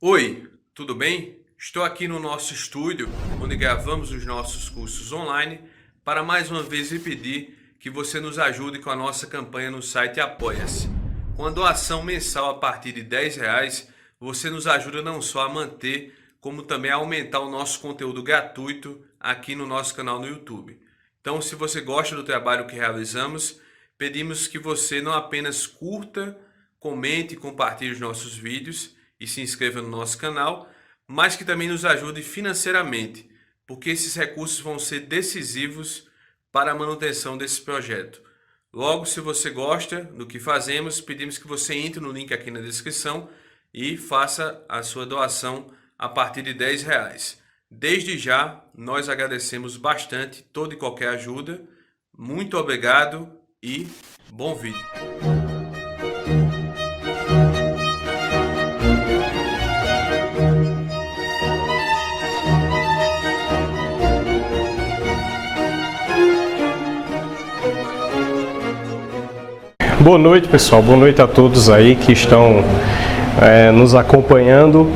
Oi, tudo bem? Estou aqui no nosso estúdio, onde gravamos os nossos cursos online, para mais uma vez lhe pedir que você nos ajude com a nossa campanha no site Apoia-se. Com a doação mensal a partir de R$10, você nos ajuda não só a manter, como também a aumentar o nosso conteúdo gratuito aqui no nosso canal no YouTube. Então, se você gosta do trabalho que realizamos, pedimos que você não apenas curta, comente e compartilhe os nossos vídeos, e se inscreva no nosso canal, mas que também nos ajude financeiramente, porque esses recursos vão ser decisivos para a manutenção desse projeto. Logo, se você gosta do que fazemos, pedimos que você entre no link aqui na descrição e faça a sua doação a partir de R$10. Desde já, nós agradecemos bastante toda e qualquer ajuda. Muito obrigado e bom vídeo. Boa noite, pessoal. Boa noite a todos aí que estão nos acompanhando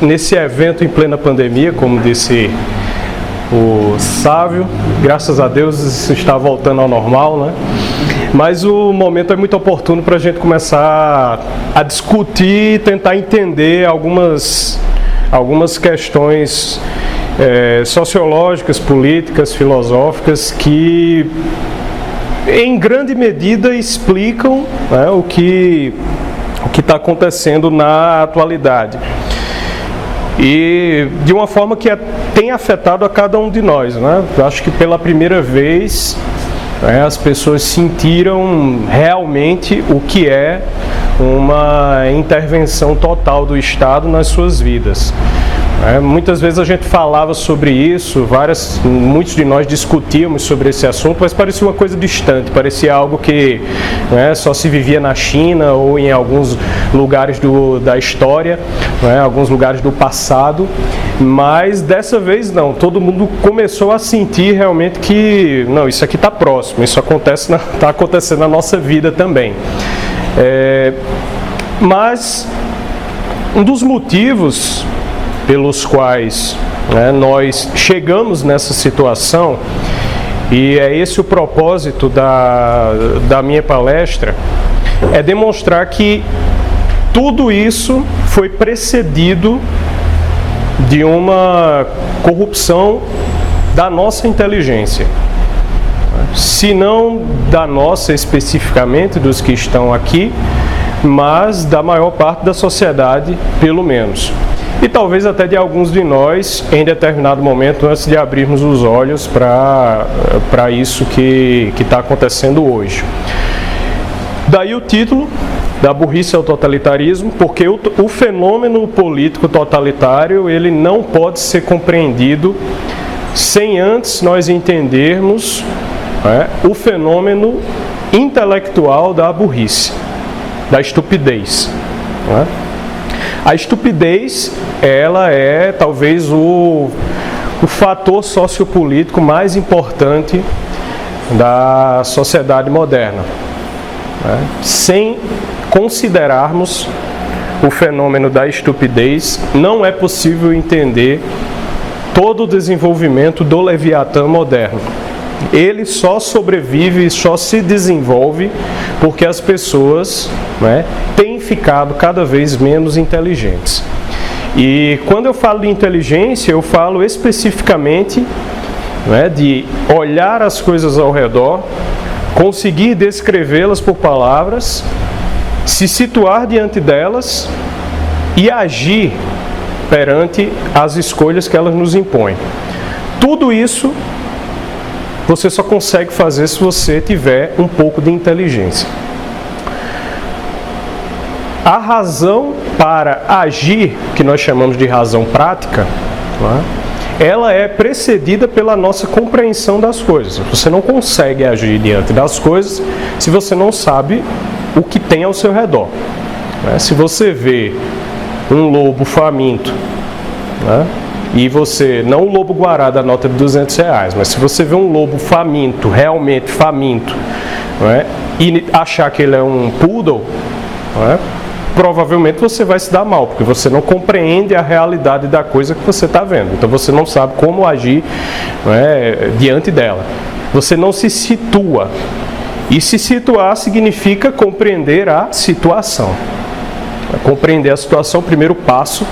nesse evento em plena pandemia, como disse o Sávio. Graças a Deus isso está voltando ao normal, né? Mas o momento é muito oportuno para a gente começar a discutir e tentar entender algumas questões sociológicas, políticas, filosóficas que em grande medida explicam, né, o que está acontecendo na atualidade e de uma forma que tem afetado a cada um de nós, né? Acho que pela primeira vez, né, as pessoas sentiram realmente o que é uma intervenção total do Estado nas suas vidas. Muitas vezes a gente falava sobre isso, muitos de nós discutíamos sobre esse assunto, mas parecia uma coisa distante, parecia algo que, né, só se vivia na China ou em alguns lugares da história, né, alguns lugares do passado, mas dessa vez não, todo mundo começou a sentir realmente que, não, isso aqui está próximo, isso está acontecendo na nossa vida também. Mas um dos motivos pelos quais, né, nós chegamos nessa situação, e é esse o propósito da minha palestra, é demonstrar que tudo isso foi precedido de uma corrupção da nossa inteligência. Se não da nossa especificamente, dos que estão aqui, mas da maior parte da sociedade, pelo menos. E talvez até de alguns de nós, em determinado momento, antes de abrirmos os olhos para isso que está acontecendo hoje. Daí o título, da burrice ao totalitarismo, porque o fenômeno político totalitário, ele não pode ser compreendido sem antes nós entendermos, né, o fenômeno intelectual da burrice, da estupidez, né? A estupidez, ela é talvez o fator sociopolítico mais importante da sociedade moderna, né? Sem considerarmos o fenômeno da estupidez, não é possível entender todo o desenvolvimento do Leviatã moderno. Ele só sobrevive e só se desenvolve porque as pessoas, né, têm ficado cada vez menos inteligentes. E quando eu falo de inteligência, eu falo especificamente, né, de olhar as coisas ao redor, conseguir descrevê-las por palavras, se situar diante delas e agir perante as escolhas que elas nos impõem. Tudo isso você só consegue fazer se você tiver um pouco de inteligência. A razão para agir, que nós chamamos de razão prática, né, ela é precedida pela nossa compreensão das coisas. Você não consegue agir diante das coisas se você não sabe o que tem ao seu redor. Se você vê um lobo faminto, né, e você, não o lobo-guará da nota de R$200, mas se você vê um lobo faminto, realmente faminto, né, e achar que ele é um poodle, né, provavelmente você vai se dar mal, porque você não compreende a realidade da coisa que você está vendo. Então você não sabe como agir, diante dela. Você não se situa. E se situar significa compreender a situação. Compreender a situação, o primeiro passo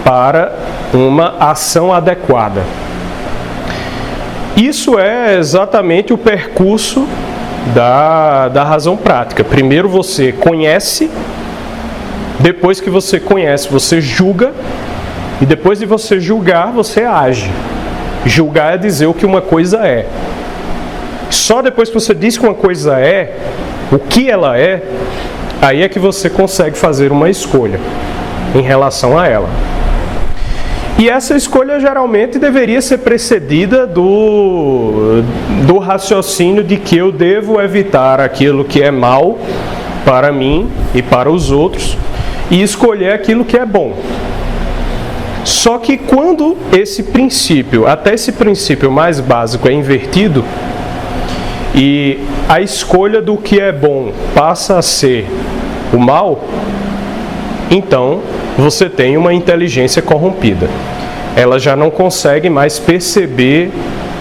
para uma ação adequada. Isso é exatamente o percurso da razão prática. Primeiro você conhece, depois que você conhece, você julga, e depois de você julgar, você age. Julgar é dizer o que uma coisa é. Só depois que você diz que uma coisa é, o que ela é, aí é que você consegue fazer uma escolha em relação a ela. E essa escolha geralmente deveria ser precedida do raciocínio de que eu devo evitar aquilo que é mal para mim e para os outros e escolher aquilo que é bom. Só que quando esse princípio, até esse princípio mais básico é invertido e a escolha do que é bom passa a ser o mal, então você tem uma inteligência corrompida. Ela já não consegue mais perceber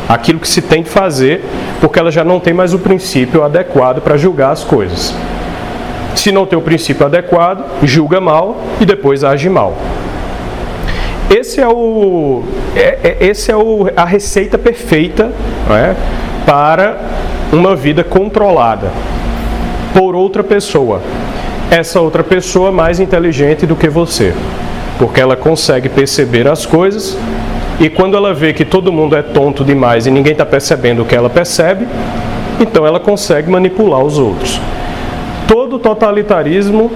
aquilo que se tem de fazer, porque ela já não tem mais o princípio adequado para julgar as coisas. Se não tem o princípio adequado, julga mal e depois age mal. Esse é a receita perfeita, para uma vida controlada por outra pessoa. Essa outra pessoa mais inteligente do que você, porque ela consegue perceber as coisas e quando ela vê que todo mundo é tonto demais e ninguém está percebendo o que ela percebe, então ela consegue manipular os outros. Todo totalitarismo,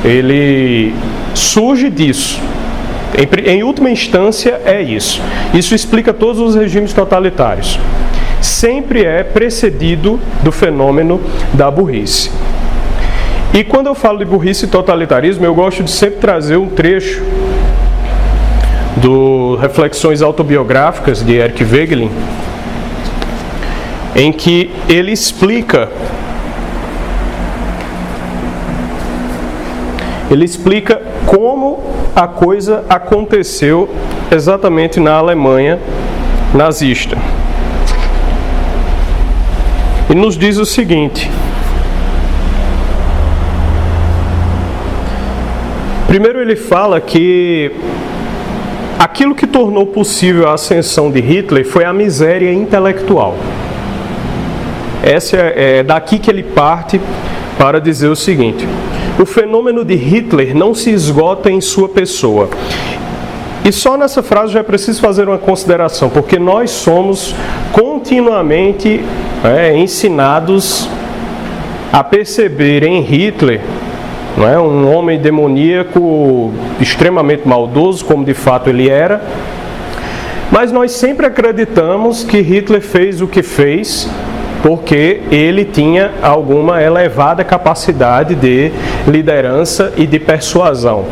ele surge disso. Em última instância é isso. Isso explica todos os regimes totalitários. Sempre é precedido do fenômeno da burrice. E quando eu falo de burrice e totalitarismo, eu gosto de sempre trazer um trecho do Reflexões Autobiográficas de Eric Voegelin, em que ele explica como a coisa aconteceu exatamente na Alemanha nazista. E nos diz o seguinte: primeiro ele fala que aquilo que tornou possível a ascensão de Hitler foi a miséria intelectual. Essa é daqui que ele parte para dizer o seguinte: o fenômeno de Hitler não se esgota em sua pessoa. E só nessa frase já é preciso fazer uma consideração, porque nós somos continuamente ensinados a perceber em Hitler um homem demoníaco, extremamente maldoso, como de fato ele era, mas nós sempre acreditamos que Hitler fez o que fez porque ele tinha alguma elevada capacidade de liderança e de persuasão.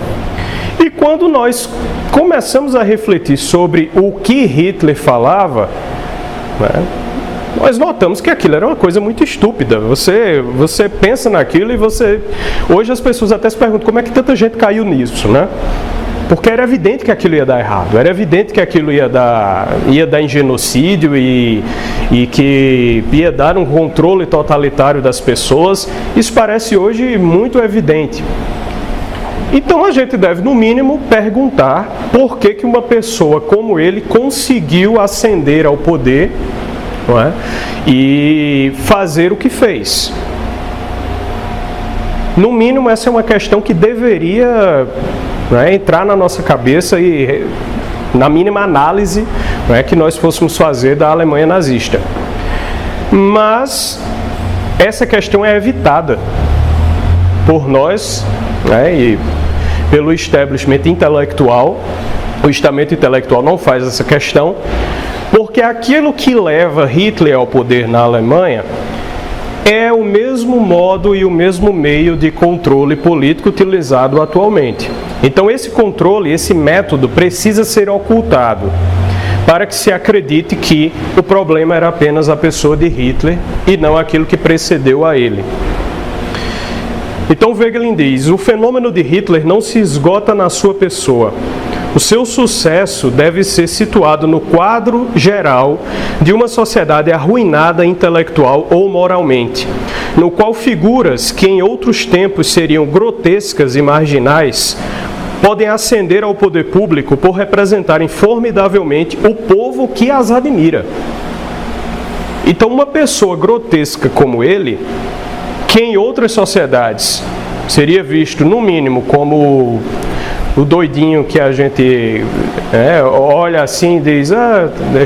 E quando nós começamos a refletir sobre o que Hitler falava, nós notamos que aquilo era uma coisa muito estúpida. Você pensa naquilo e hoje as pessoas até se perguntam como é que tanta gente caiu nisso, Porque era evidente que aquilo ia dar errado, era evidente que aquilo ia dar em genocídio e que ia dar um controle totalitário das pessoas. Isso parece hoje muito evidente. Então a gente deve, no mínimo, perguntar por que uma pessoa como ele conseguiu ascender ao poder, e fazer o que fez. No mínimo, essa é uma questão que deveria entrar na nossa cabeça e na mínima análise que nós fôssemos fazer da Alemanha nazista. Mas essa questão é evitada por nós e pelo establishment intelectual. O estamento intelectual não faz essa questão, porque aquilo que leva Hitler ao poder na Alemanha é o mesmo modo e o mesmo meio de controle político utilizado atualmente. Então esse controle, esse método precisa ser ocultado para que se acredite que o problema era apenas a pessoa de Hitler e não aquilo que precedeu a ele. Então Wegelin diz: o fenômeno de Hitler não se esgota na sua pessoa. O seu sucesso deve ser situado no quadro geral de uma sociedade arruinada intelectual ou moralmente, no qual figuras que em outros tempos seriam grotescas e marginais podem ascender ao poder público por representarem formidavelmente o povo que as admira. Então, uma pessoa grotesca como ele, que em outras sociedades seria visto, no mínimo, como o doidinho que a gente olha assim e diz,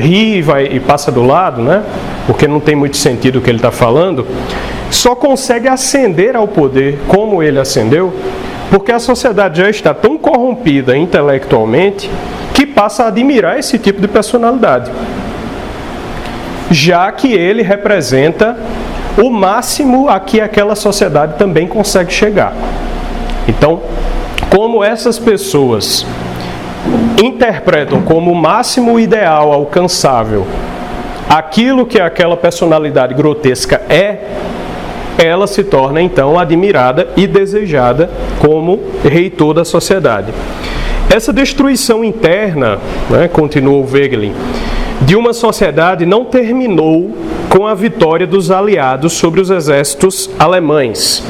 ri e passa do lado, né? Porque não tem muito sentido o que ele está falando, só consegue ascender ao poder como ele ascendeu, porque a sociedade já está tão corrompida intelectualmente que passa a admirar esse tipo de personalidade, já que ele representa o máximo a que aquela sociedade também consegue chegar. Então, como essas pessoas interpretam como o máximo ideal alcançável aquilo que aquela personalidade grotesca ela se torna então admirada e desejada como reitor da sociedade. Essa destruição interna, continuou Wegelin, de uma sociedade não terminou com a vitória dos aliados sobre os exércitos alemães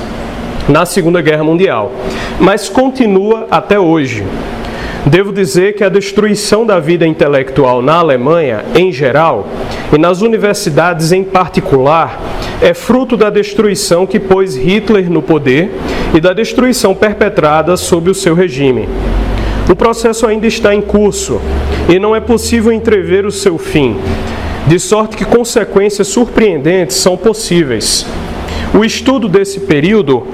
na Segunda Guerra Mundial, mas continua até hoje. Devo dizer que a destruição da vida intelectual na Alemanha, em geral, e nas universidades em particular, é fruto da destruição que pôs Hitler no poder e da destruição perpetrada sob o seu regime. O processo ainda está em curso e não é possível entrever o seu fim, de sorte que consequências surpreendentes são possíveis. O estudo desse período,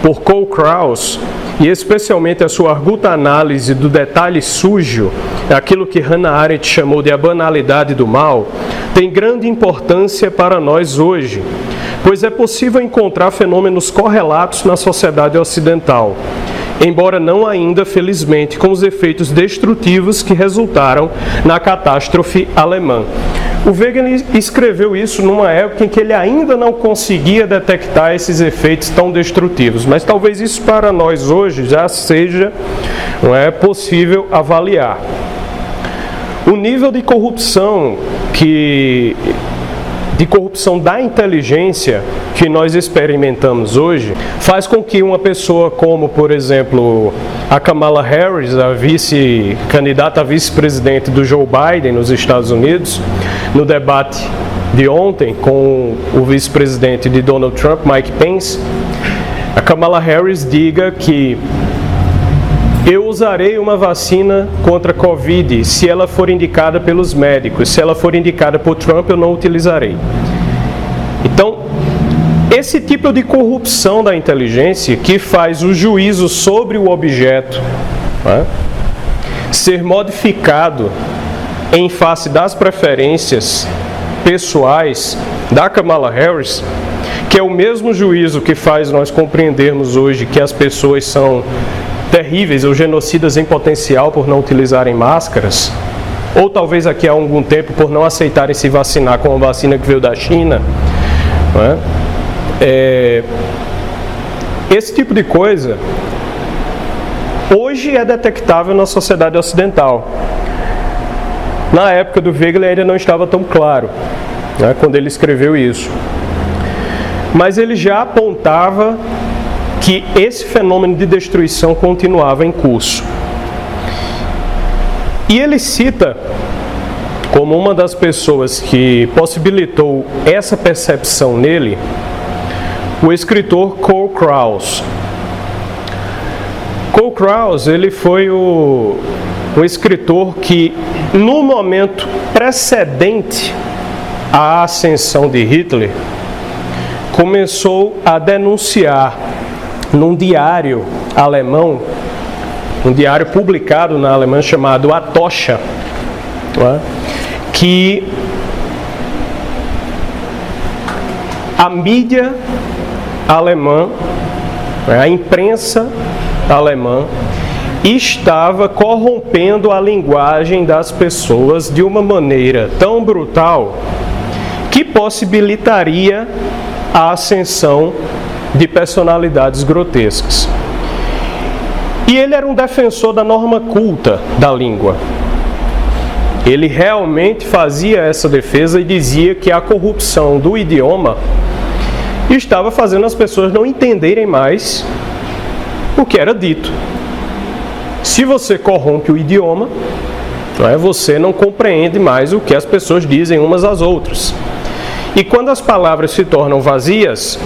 por Karl Kraus, e especialmente a sua arguta análise do detalhe sujo, aquilo que Hannah Arendt chamou de a banalidade do mal, tem grande importância para nós hoje, pois é possível encontrar fenômenos correlatos na sociedade ocidental, embora não ainda, felizmente, com os efeitos destrutivos que resultaram na catástrofe alemã. O Wegelin escreveu isso numa época em que ele ainda não conseguia detectar esses efeitos tão destrutivos, mas talvez isso para nós hoje já seja possível avaliar. O nível de corrupção da inteligência que nós experimentamos hoje faz com que uma pessoa como, por exemplo, a Kamala Harris, a candidata a vice-presidente do Joe Biden nos Estados Unidos, no debate de ontem com o vice-presidente de Donald Trump, Mike Pence, a Kamala Harris diga que eu usarei uma vacina contra a Covid se ela for indicada pelos médicos. Se ela for indicada por Trump, eu não utilizarei. Então, esse tipo de corrupção da inteligência que faz o juízo sobre o objeto ser modificado em face das preferências pessoais da Kamala Harris, que é o mesmo juízo que faz nós compreendermos hoje que as pessoas são terríveis ou genocidas em potencial por não utilizarem máscaras, ou talvez aqui há algum tempo por não aceitarem se vacinar com a vacina que veio da China. Esse tipo de coisa hoje é detectável na sociedade ocidental. Na época do Wegelin ainda não estava tão claro, quando ele escreveu isso. Mas ele já apontava que esse fenômeno de destruição continuava em curso. E ele cita como uma das pessoas que possibilitou essa percepção nele, o escritor Karl Kraus. Karl Kraus, ele foi o escritor que, no momento precedente à ascensão de Hitler, começou a denunciar num diário alemão, um diário publicado na Alemanha chamado A Tocha, que a mídia alemã, a imprensa alemã, estava corrompendo a linguagem das pessoas de uma maneira tão brutal que possibilitaria a ascensão de personalidades grotescas. E ele era um defensor da norma culta da língua. Ele realmente fazia essa defesa e dizia que a corrupção do idioma estava fazendo as pessoas não entenderem mais o que era dito. Se você corrompe o idioma, você não compreende mais o que as pessoas dizem umas às outras. E quando as palavras se tornam vazias,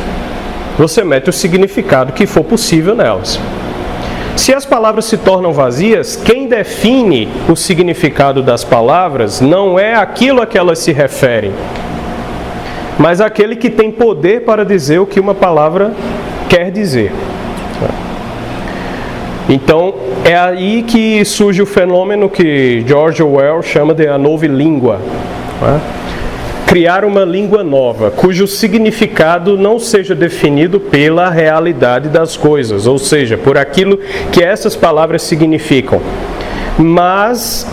você mete o significado que for possível nelas. Se as palavras se tornam vazias, quem define o significado das palavras não é aquilo a que elas se referem, mas aquele que tem poder para dizer o que uma palavra quer dizer. Então, é aí que surge o fenômeno que George Orwell chama de a nova língua. Criar uma língua nova, cujo significado não seja definido pela realidade das coisas, ou seja, por aquilo que essas palavras significam, mas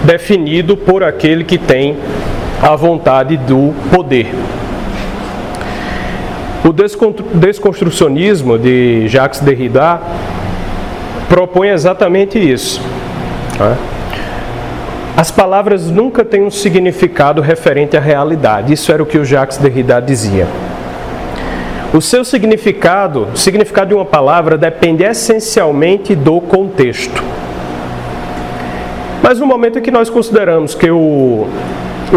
definido por aquele que tem a vontade do poder. O desconstrucionismo de Jacques Derrida propõe exatamente isso. As palavras nunca têm um significado referente à realidade. Isso era o que o Jacques Derrida dizia. O seu significado, o significado de uma palavra depende essencialmente do contexto. Mas no momento em que nós consideramos que o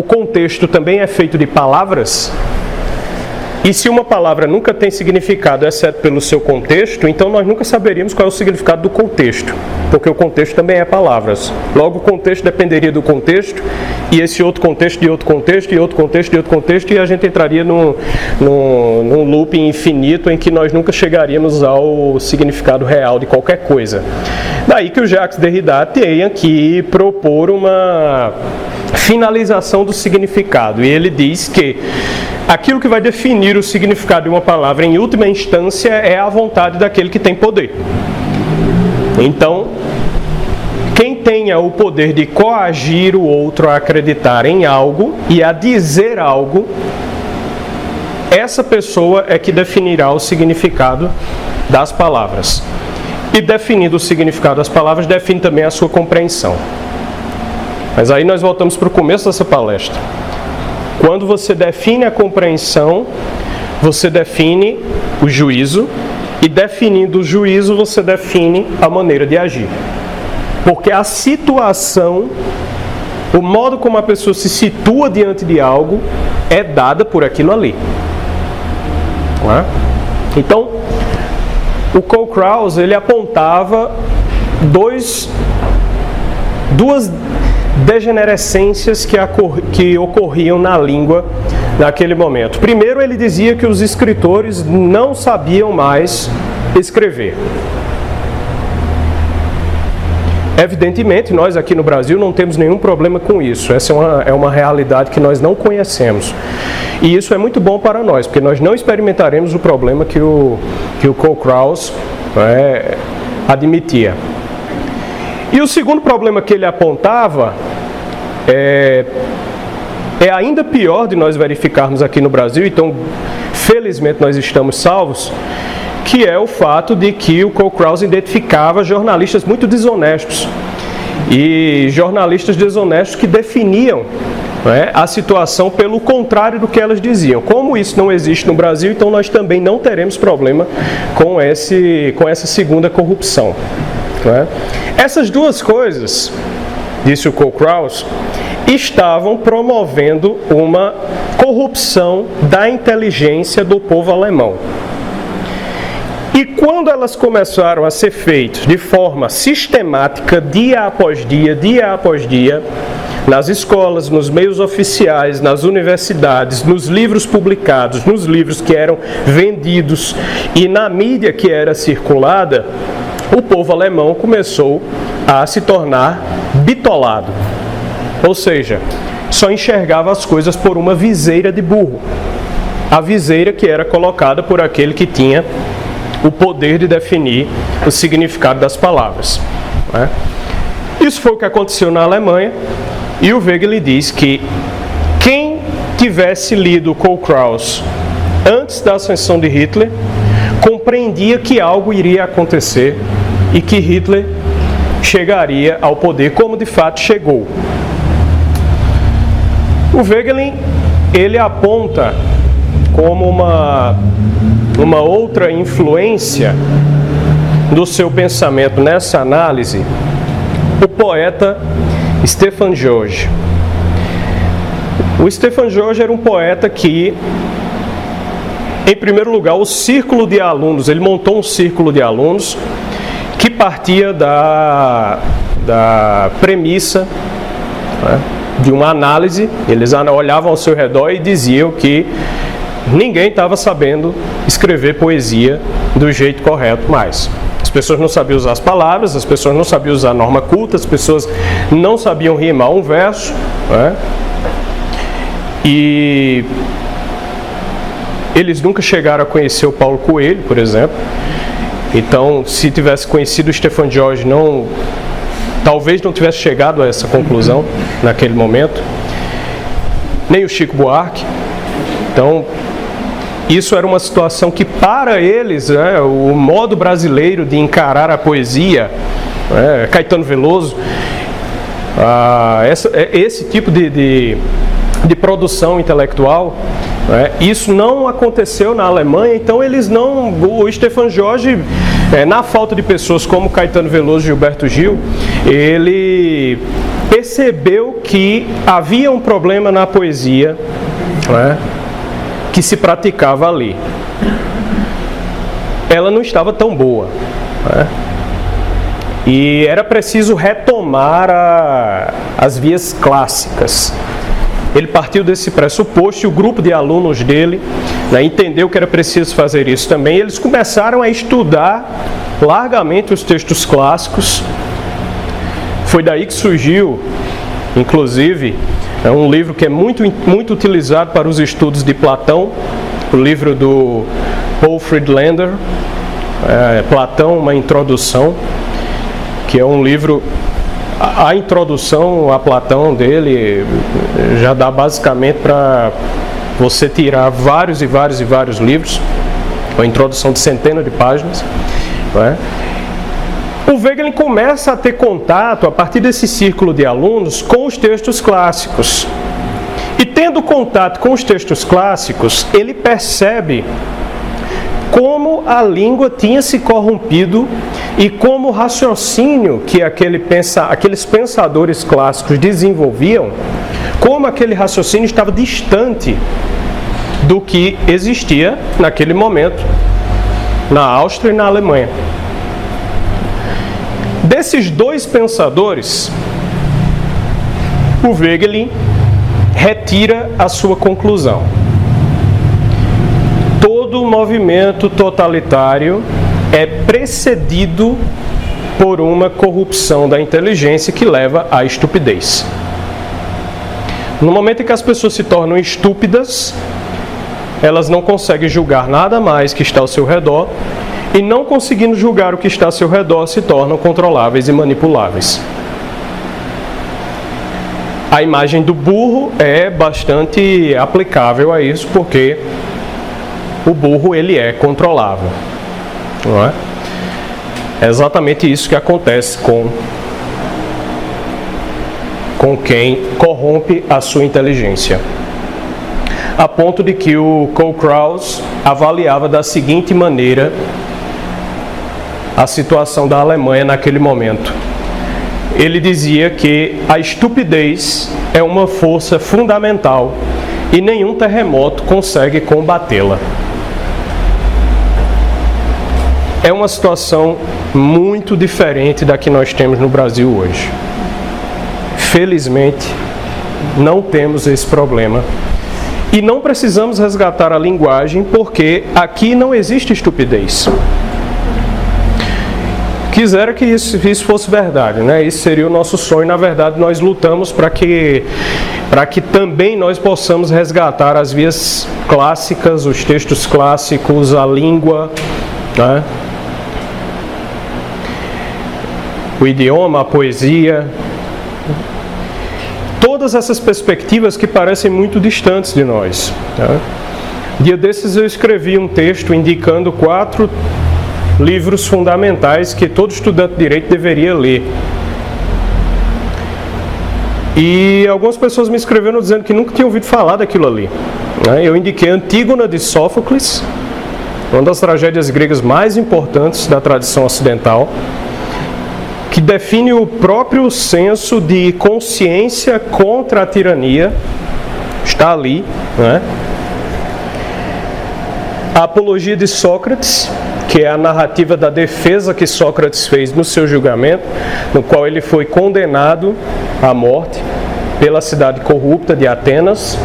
contexto também é feito de palavras, e se uma palavra nunca tem significado, exceto pelo seu contexto, então nós nunca saberíamos qual é o significado do contexto, porque o contexto também é palavras. Logo, o contexto dependeria do contexto, e esse outro contexto de outro contexto, e outro contexto de outro contexto, e a gente entraria num looping infinito em que nós nunca chegaríamos ao significado real de qualquer coisa. Daí que o Jacques Derrida tenha que propor uma finalização do significado, e ele diz que aquilo que vai definir o significado de uma palavra em última instância é a vontade daquele que tem poder. Então, quem tenha o poder de coagir o outro a acreditar em algo e a dizer algo, essa pessoa é que definirá o significado das palavras. E definindo o significado das palavras, define também a sua compreensão. Mas aí nós voltamos para o começo dessa palestra. Quando você define a compreensão, você define o juízo, e definindo o juízo, você define a maneira de agir. Porque a situação, o modo como a pessoa se situa diante de algo, é dada por aquilo ali. Não é? Então, o Karl Kraus, ele apontava duas degenerescências que ocorriam na língua naquele momento. Primeiro, ele dizia que os escritores não sabiam mais escrever. Evidentemente, nós aqui no Brasil não temos nenhum problema com isso. Essa é uma realidade que nós não conhecemos. E isso é muito bom para nós, porque nós não experimentaremos o problema que o Karl Kraus admitia. E o segundo problema que ele apontava é ainda pior de nós verificarmos aqui no Brasil, então felizmente nós estamos salvos, que é o fato de que o Karl Kraus identificava jornalistas muito desonestos e jornalistas desonestos que definiam a situação pelo contrário do que elas diziam. Como isso não existe no Brasil, então nós também não teremos problema com essa segunda corrupção. Essas duas coisas, disse o Karl Kraus, estavam promovendo uma corrupção da inteligência do povo alemão. E quando elas começaram a ser feitas de forma sistemática, dia após dia, nas escolas, nos meios oficiais, nas universidades, nos livros publicados, nos livros que eram vendidos e na mídia que era circulada, o povo alemão começou a se tornar bitolado. Ou seja, só enxergava as coisas por uma viseira de burro. A viseira que era colocada por aquele que tinha o poder de definir o significado das palavras. Isso foi o que aconteceu na Alemanha, e o Wegelin diz que quem tivesse lido Karl Kraus antes da ascensão de Hitler compreendia que algo iria acontecer e que Hitler chegaria ao poder, como de fato chegou. O Voegelin, ele aponta como uma outra influência do seu pensamento nessa análise o poeta Stefan George. O Stefan George era um poeta que, em primeiro lugar, o círculo de alunos, ele montou um círculo de alunos que partia da premissa, né, de uma análise. Eles olhavam ao seu redor e diziam que ninguém estava sabendo escrever poesia do jeito correto mais. As pessoas não sabiam usar as palavras, as pessoas não sabiam usar a norma culta, as pessoas não sabiam rimar um verso, né? E eles nunca chegaram a conhecer o Paulo Coelho, por exemplo. Então, se tivesse conhecido o Stefan George, talvez não tivesse chegado a essa conclusão naquele momento, nem o Chico Buarque. Então, isso era uma situação que, para eles, né, o modo brasileiro de encarar a poesia, né, Caetano Veloso, esse tipo de produção intelectual, né, isso não aconteceu na Alemanha. Então o Stefan George, na falta de pessoas como Caetano Veloso e Gilberto Gil, ele percebeu que havia um problema na poesia, né, que se praticava ali. Ela não estava tão boa, né? E era preciso retomar as vias clássicas. Ele partiu desse pressuposto e o grupo de alunos dele, né, entendeu que era preciso fazer isso também. Eles começaram a estudar largamente os textos clássicos. Foi daí que surgiu, inclusive, um livro que é muito utilizado para os estudos de Platão, o livro do Paul Friedlander, Platão, uma introdução, que é um livro. A introdução a Platão dele já dá basicamente para você tirar vários livros, uma introdução de centenas de páginas, né? O Voegelin começa a ter contato, a partir desse círculo de alunos, com os textos clássicos. E tendo contato com os textos clássicos, ele percebe como a língua tinha se corrompido e como o raciocínio que aqueles pensadores clássicos desenvolviam, como aquele raciocínio estava distante do que existia naquele momento na Áustria e na Alemanha. Desses dois pensadores, o Voegelin retira a sua conclusão. Todo movimento totalitário é precedido por uma corrupção da inteligência que leva à estupidez. No momento em que as pessoas se tornam estúpidas, elas não conseguem julgar nada mais que está ao seu redor, e não conseguindo julgar o que está ao seu redor, se tornam controláveis e manipuláveis. A imagem do burro é bastante aplicável a isso, porque o burro, ele é controlável, não é? É exatamente isso que acontece com quem corrompe a sua inteligência. A ponto de que o Karl Kraus avaliava da seguinte maneira a situação da Alemanha naquele momento. Ele dizia que a estupidez é uma força fundamental e nenhum terremoto consegue combatê-la. É uma situação muito diferente da que nós temos no Brasil hoje. Felizmente, não temos esse problema. E não precisamos resgatar a linguagem, porque aqui não existe estupidez. Quisera que isso fosse verdade, né? Isso seria o nosso sonho. Na verdade, nós lutamos para que também nós possamos resgatar as vias clássicas, os textos clássicos, a língua, né? O idioma, a poesia. Todas essas perspectivas que parecem muito distantes de nós, né? Dia desses eu escrevi um texto indicando 4 livros fundamentais que todo estudante de direito deveria ler. E algumas pessoas me escreveram dizendo que nunca tinham ouvido falar daquilo ali. Eu indiquei Antígona de Sófocles, uma das tragédias gregas mais importantes da tradição ocidental, que define o próprio senso de consciência contra a tirania. Está ali, né? A Apologia de Sócrates, que é a narrativa da defesa que Sócrates fez no seu julgamento, no qual ele foi condenado à morte pela cidade corrupta de Atenas.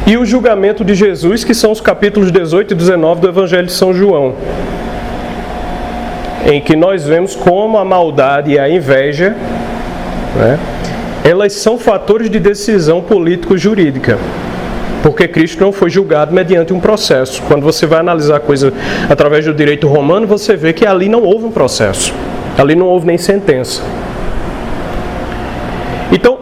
E o julgamento de Jesus, que são os capítulos 18 e 19 do Evangelho de São João, em que nós vemos como a maldade e a inveja, elas são fatores de decisão político-jurídica. Porque Cristo não foi julgado mediante um processo. Quando você vai analisar a coisa através do direito romano, você vê que ali não houve um processo. Ali não houve nem sentença. Então,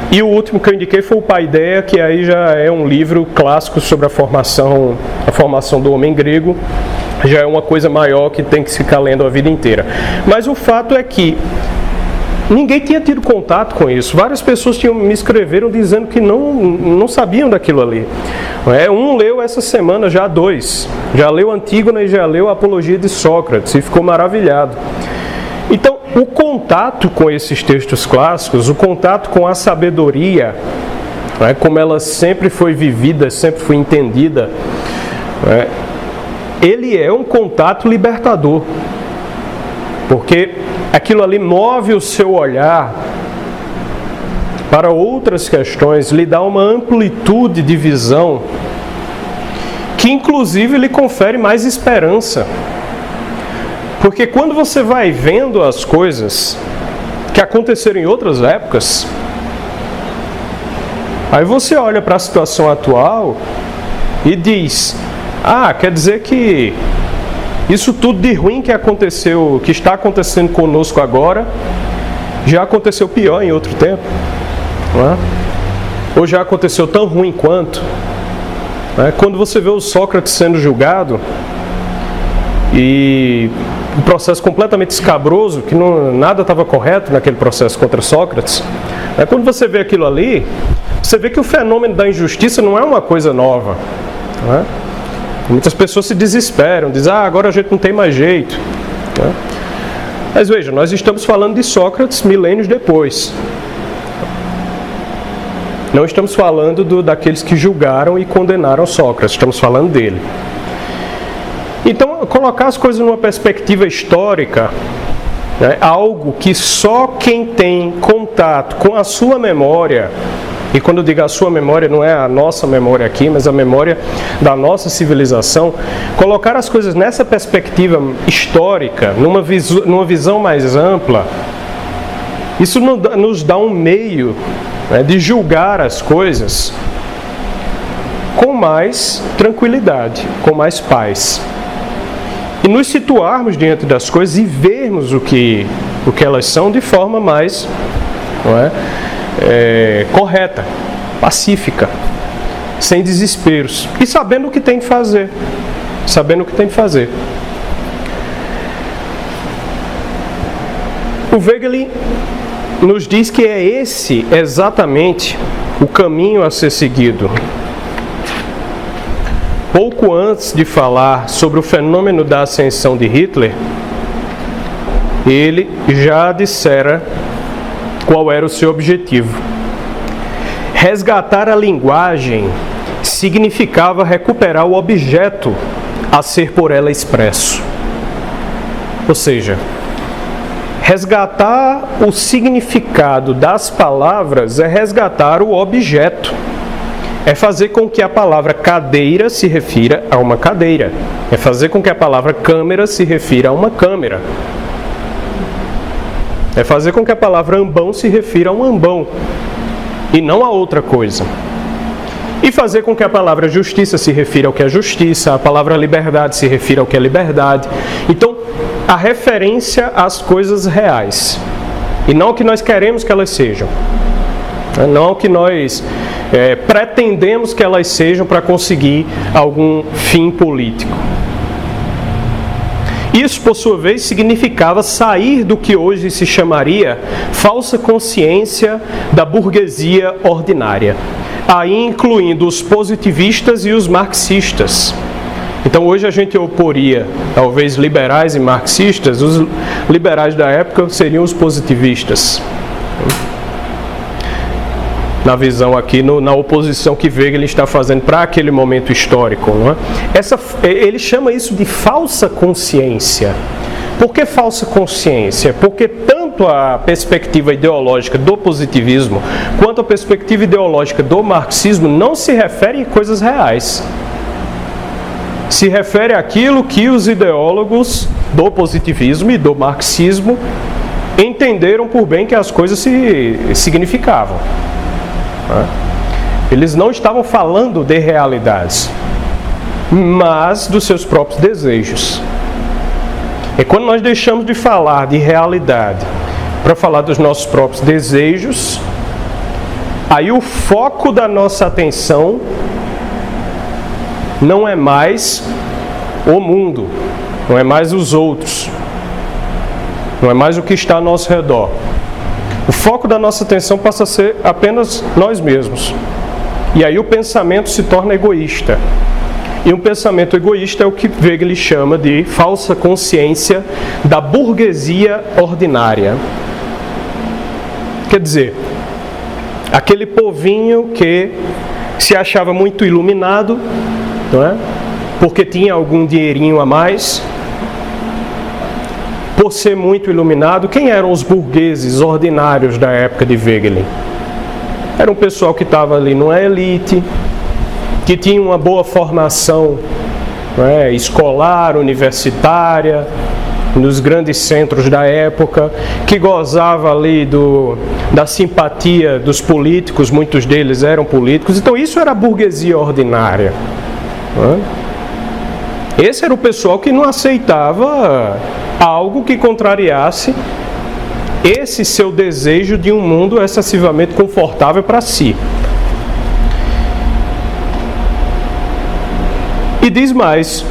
e o último que eu indiquei foi o Paideia, que aí já é um livro clássico sobre a formação do homem grego. Já é uma coisa maior que tem que ficar lendo a vida inteira. Mas o fato é que ninguém tinha tido contato com isso. Várias pessoas me escreveram dizendo que não sabiam daquilo ali. Um leu essa semana já 2. Já leu Antígona e já leu a Apologia de Sócrates e ficou maravilhado. Então, o contato com esses textos clássicos, o contato com a sabedoria, como ela sempre foi vivida, sempre foi entendida, ele é um contato libertador. Porque aquilo ali move o seu olhar para outras questões, lhe dá uma amplitude de visão que inclusive lhe confere mais esperança. Porque quando você vai vendo as coisas que aconteceram em outras épocas, aí você olha para a situação atual e diz: quer dizer que isso tudo de ruim que aconteceu, que está acontecendo conosco agora, já aconteceu pior em outro tempo, não é? Ou já aconteceu tão ruim quanto. Quando você vê o Sócrates sendo julgado, e um processo completamente escabroso, que nada estava correto naquele processo contra Sócrates, quando você vê aquilo ali, você vê que o fenômeno da injustiça não é uma coisa nova, não é? Muitas pessoas se desesperam, dizem: agora a gente não tem mais jeito. Mas veja, nós estamos falando de Sócrates milênios depois. Não estamos falando daqueles que julgaram e condenaram Sócrates, estamos falando dele. Então, colocar as coisas numa perspectiva histórica, algo que só quem tem contato com a sua memória, e quando eu digo a sua memória, não é a nossa memória aqui, mas a memória da nossa civilização, colocar as coisas nessa perspectiva histórica, numa visão mais ampla, isso nos dá um meio de julgar as coisas com mais tranquilidade, com mais paz. E nos situarmos diante das coisas e vermos o que elas são de forma mais correta, pacífica, sem desesperos e sabendo o que tem que fazer. O Wegelin nos diz que é esse exatamente o caminho a ser seguido. Pouco antes de falar sobre o fenômeno da ascensão de Hitler, ele já dissera qual era o seu objetivo. Resgatar a linguagem significava recuperar o objeto a ser por ela expresso. Ou seja, resgatar o significado das palavras é resgatar o objeto. É fazer com que a palavra cadeira se refira a uma cadeira. É fazer com que a palavra câmera se refira a uma câmera. É fazer com que a palavra ambão se refira a um ambão e não a outra coisa. E fazer com que a palavra justiça se refira ao que é justiça, a palavra liberdade se refira ao que é liberdade. Então, a referência às coisas reais e não ao que nós queremos que elas sejam. Não ao que nós pretendemos que elas sejam para conseguir algum fim político. Isso, por sua vez, significava sair do que hoje se chamaria falsa consciência da burguesia ordinária, aí incluindo os positivistas e os marxistas. Então hoje a gente oporia, talvez, liberais e marxistas. Os liberais da época seriam os positivistas. Na visão aqui, na oposição que Wegelin está fazendo para aquele momento histórico. Não é? Ele chama isso de falsa consciência. Por que falsa consciência? Porque tanto a perspectiva ideológica do positivismo quanto a perspectiva ideológica do marxismo não se referem a coisas reais. Se refere àquilo que os ideólogos do positivismo e do marxismo entenderam por bem que as coisas significavam. Eles não estavam falando de realidades, mas dos seus próprios desejos. E quando nós deixamos de falar de realidade para falar dos nossos próprios desejos, aí o foco da nossa atenção não é mais o mundo, não é mais os outros, não é mais o que está ao nosso redor. O foco da nossa atenção passa a ser apenas nós mesmos. E aí o pensamento se torna egoísta. E um pensamento egoísta é o que Wegelin chama de falsa consciência da burguesia ordinária. Quer dizer, aquele povinho que se achava muito iluminado, não é? Porque tinha algum dinheirinho a mais. Por ser muito iluminado, quem eram os burgueses ordinários da época de Wegelin? Era um pessoal que estava ali numa elite, que tinha uma boa formação, não é, escolar, universitária, nos grandes centros da época, que gozava ali da simpatia dos políticos, muitos deles eram políticos. Então isso era a burguesia ordinária. Não é? Esse era o pessoal que não aceitava algo que contrariasse esse seu desejo de um mundo excessivamente confortável para si. E diz mais,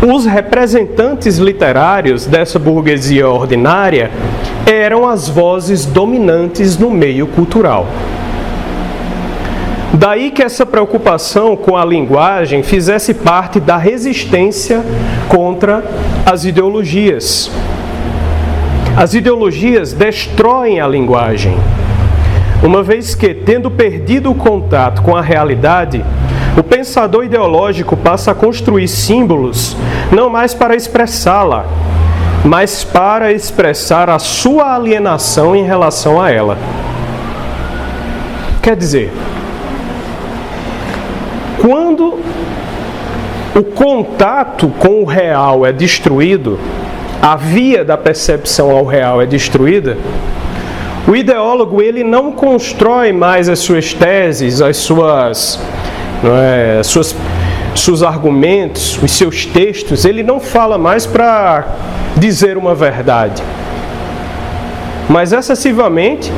os representantes literários dessa burguesia ordinária eram as vozes dominantes no meio cultural. Daí que essa preocupação com a linguagem fizesse parte da resistência contra as ideologias. As ideologias destroem a linguagem, uma vez que, tendo perdido o contato com a realidade, o pensador ideológico passa a construir símbolos não mais para expressá-la, mas para expressar a sua alienação em relação a ela. Quer dizer, quando o contato com o real é destruído, a via da percepção ao real é destruída, o ideólogo ele não constrói mais as suas teses, seus argumentos, os seus textos, ele não fala mais para dizer uma verdade, mas excessivamente,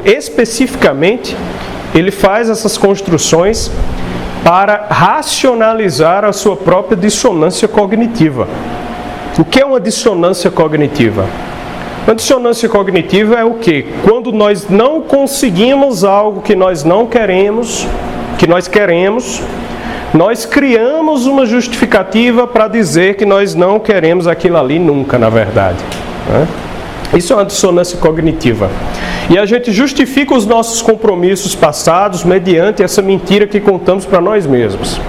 especificamente, ele faz essas construções para racionalizar a sua própria dissonância cognitiva. O que é uma dissonância cognitiva? Uma dissonância cognitiva é o quê? Quando nós não conseguimos algo que nós não queremos, que nós queremos, nós criamos uma justificativa para dizer que nós não queremos aquilo ali nunca, na verdade. Isso é uma dissonância cognitiva. E a gente justifica os nossos compromissos passados mediante essa mentira que contamos para nós mesmos.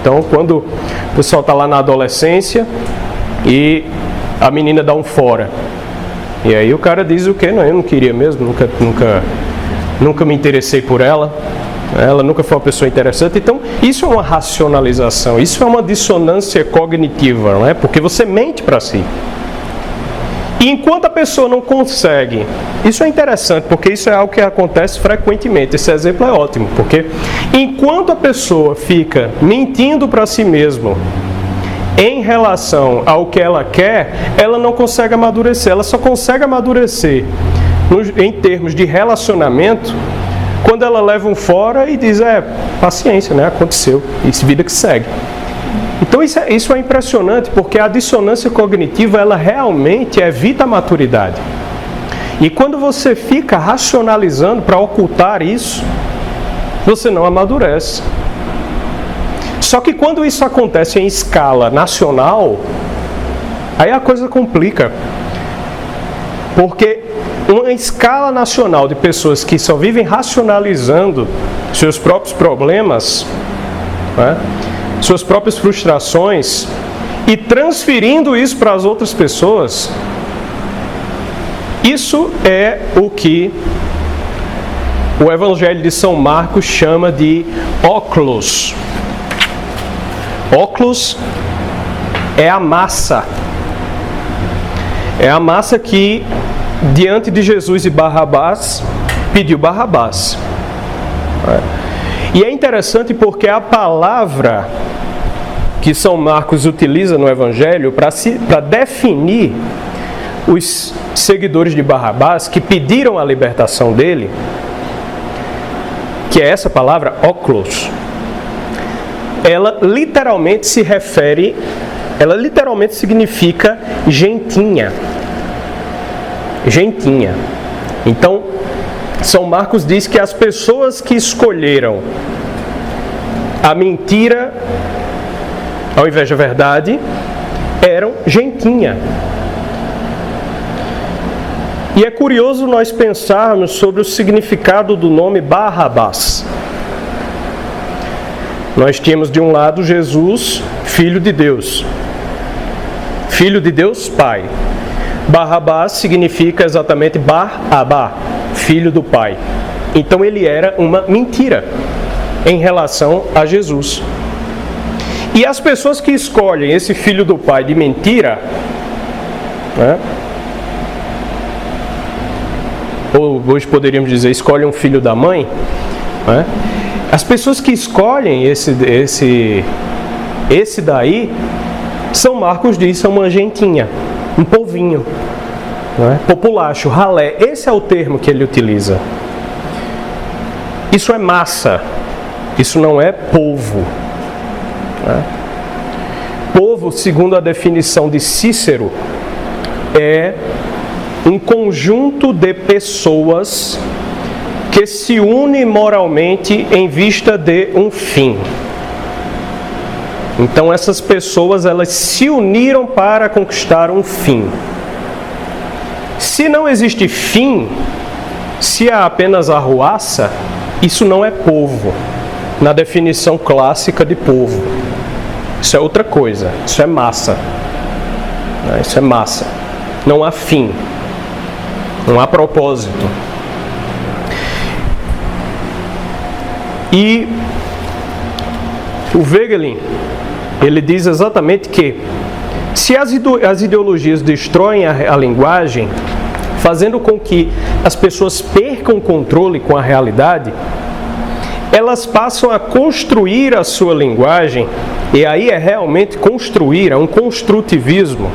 Então, quando o pessoal está lá na adolescência e a menina dá um fora. E aí o cara diz o quê? Não, eu não queria mesmo, nunca me interessei por ela. Ela nunca foi uma pessoa interessante. Então, isso é uma racionalização, isso é uma dissonância cognitiva, não é? Porque você mente para si. E enquanto a pessoa não consegue, isso é interessante, porque isso é algo que acontece frequentemente, esse exemplo é ótimo, porque enquanto a pessoa fica mentindo para si mesma em relação ao que ela quer, ela não consegue amadurecer, ela só consegue amadurecer em termos de relacionamento, quando ela leva um fora e diz, paciência, né? Aconteceu, isso, vida que segue. Então isso é impressionante, porque a dissonância cognitiva, ela realmente evita a maturidade. E quando você fica racionalizando para ocultar isso, você não amadurece. Só que quando isso acontece em escala nacional, aí a coisa complica. Porque uma escala nacional de pessoas que só vivem racionalizando seus próprios problemas, né, suas próprias frustrações, e transferindo isso para as outras pessoas, isso é o que o Evangelho de São Marcos chama de óculos. Óculos é a massa. É a massa que, diante de Jesus e Barrabás, pediu Barrabás. E é interessante porque a palavra que São Marcos utiliza no Evangelho para definir os seguidores de Barrabás que pediram a libertação dele, que é essa palavra, óculos, ela literalmente significa gentinha. Gentinha. Então, São Marcos diz que as pessoas que escolheram a mentira ao invés da verdade eram gentinha. E é curioso nós pensarmos sobre o significado do nome Barrabás. Nós tínhamos de um lado Jesus, Filho de Deus. Filho de Deus, Pai. Barrabás significa exatamente Bar-Abá, Filho do Pai. Então ele era uma mentira em relação a Jesus. E as pessoas que escolhem esse Filho do Pai de mentira, né, ou hoje poderíamos dizer, escolhem um filho da mãe, né? As pessoas que escolhem esse daí, São Marcos diz, são uma gentinha, um povinho, né? Populacho, ralé, esse é o termo que ele utiliza. Isso é massa, isso não é povo, né? Povo, segundo a definição de Cícero, é um conjunto de pessoas que se unem moralmente em vista de um fim. Então essas pessoas, elas se uniram para conquistar um fim. Se não existe fim, se há apenas arruaça, isso não é povo, na definição clássica de povo. Isso é outra coisa, isso é massa. Isso é massa. Não há fim. Não há propósito. E o Wegelin, ele diz exatamente que se as ideologias destroem a linguagem, fazendo com que as pessoas percam o controle com a realidade, elas passam a construir a sua linguagem, e aí é realmente construir, é um construtivismo.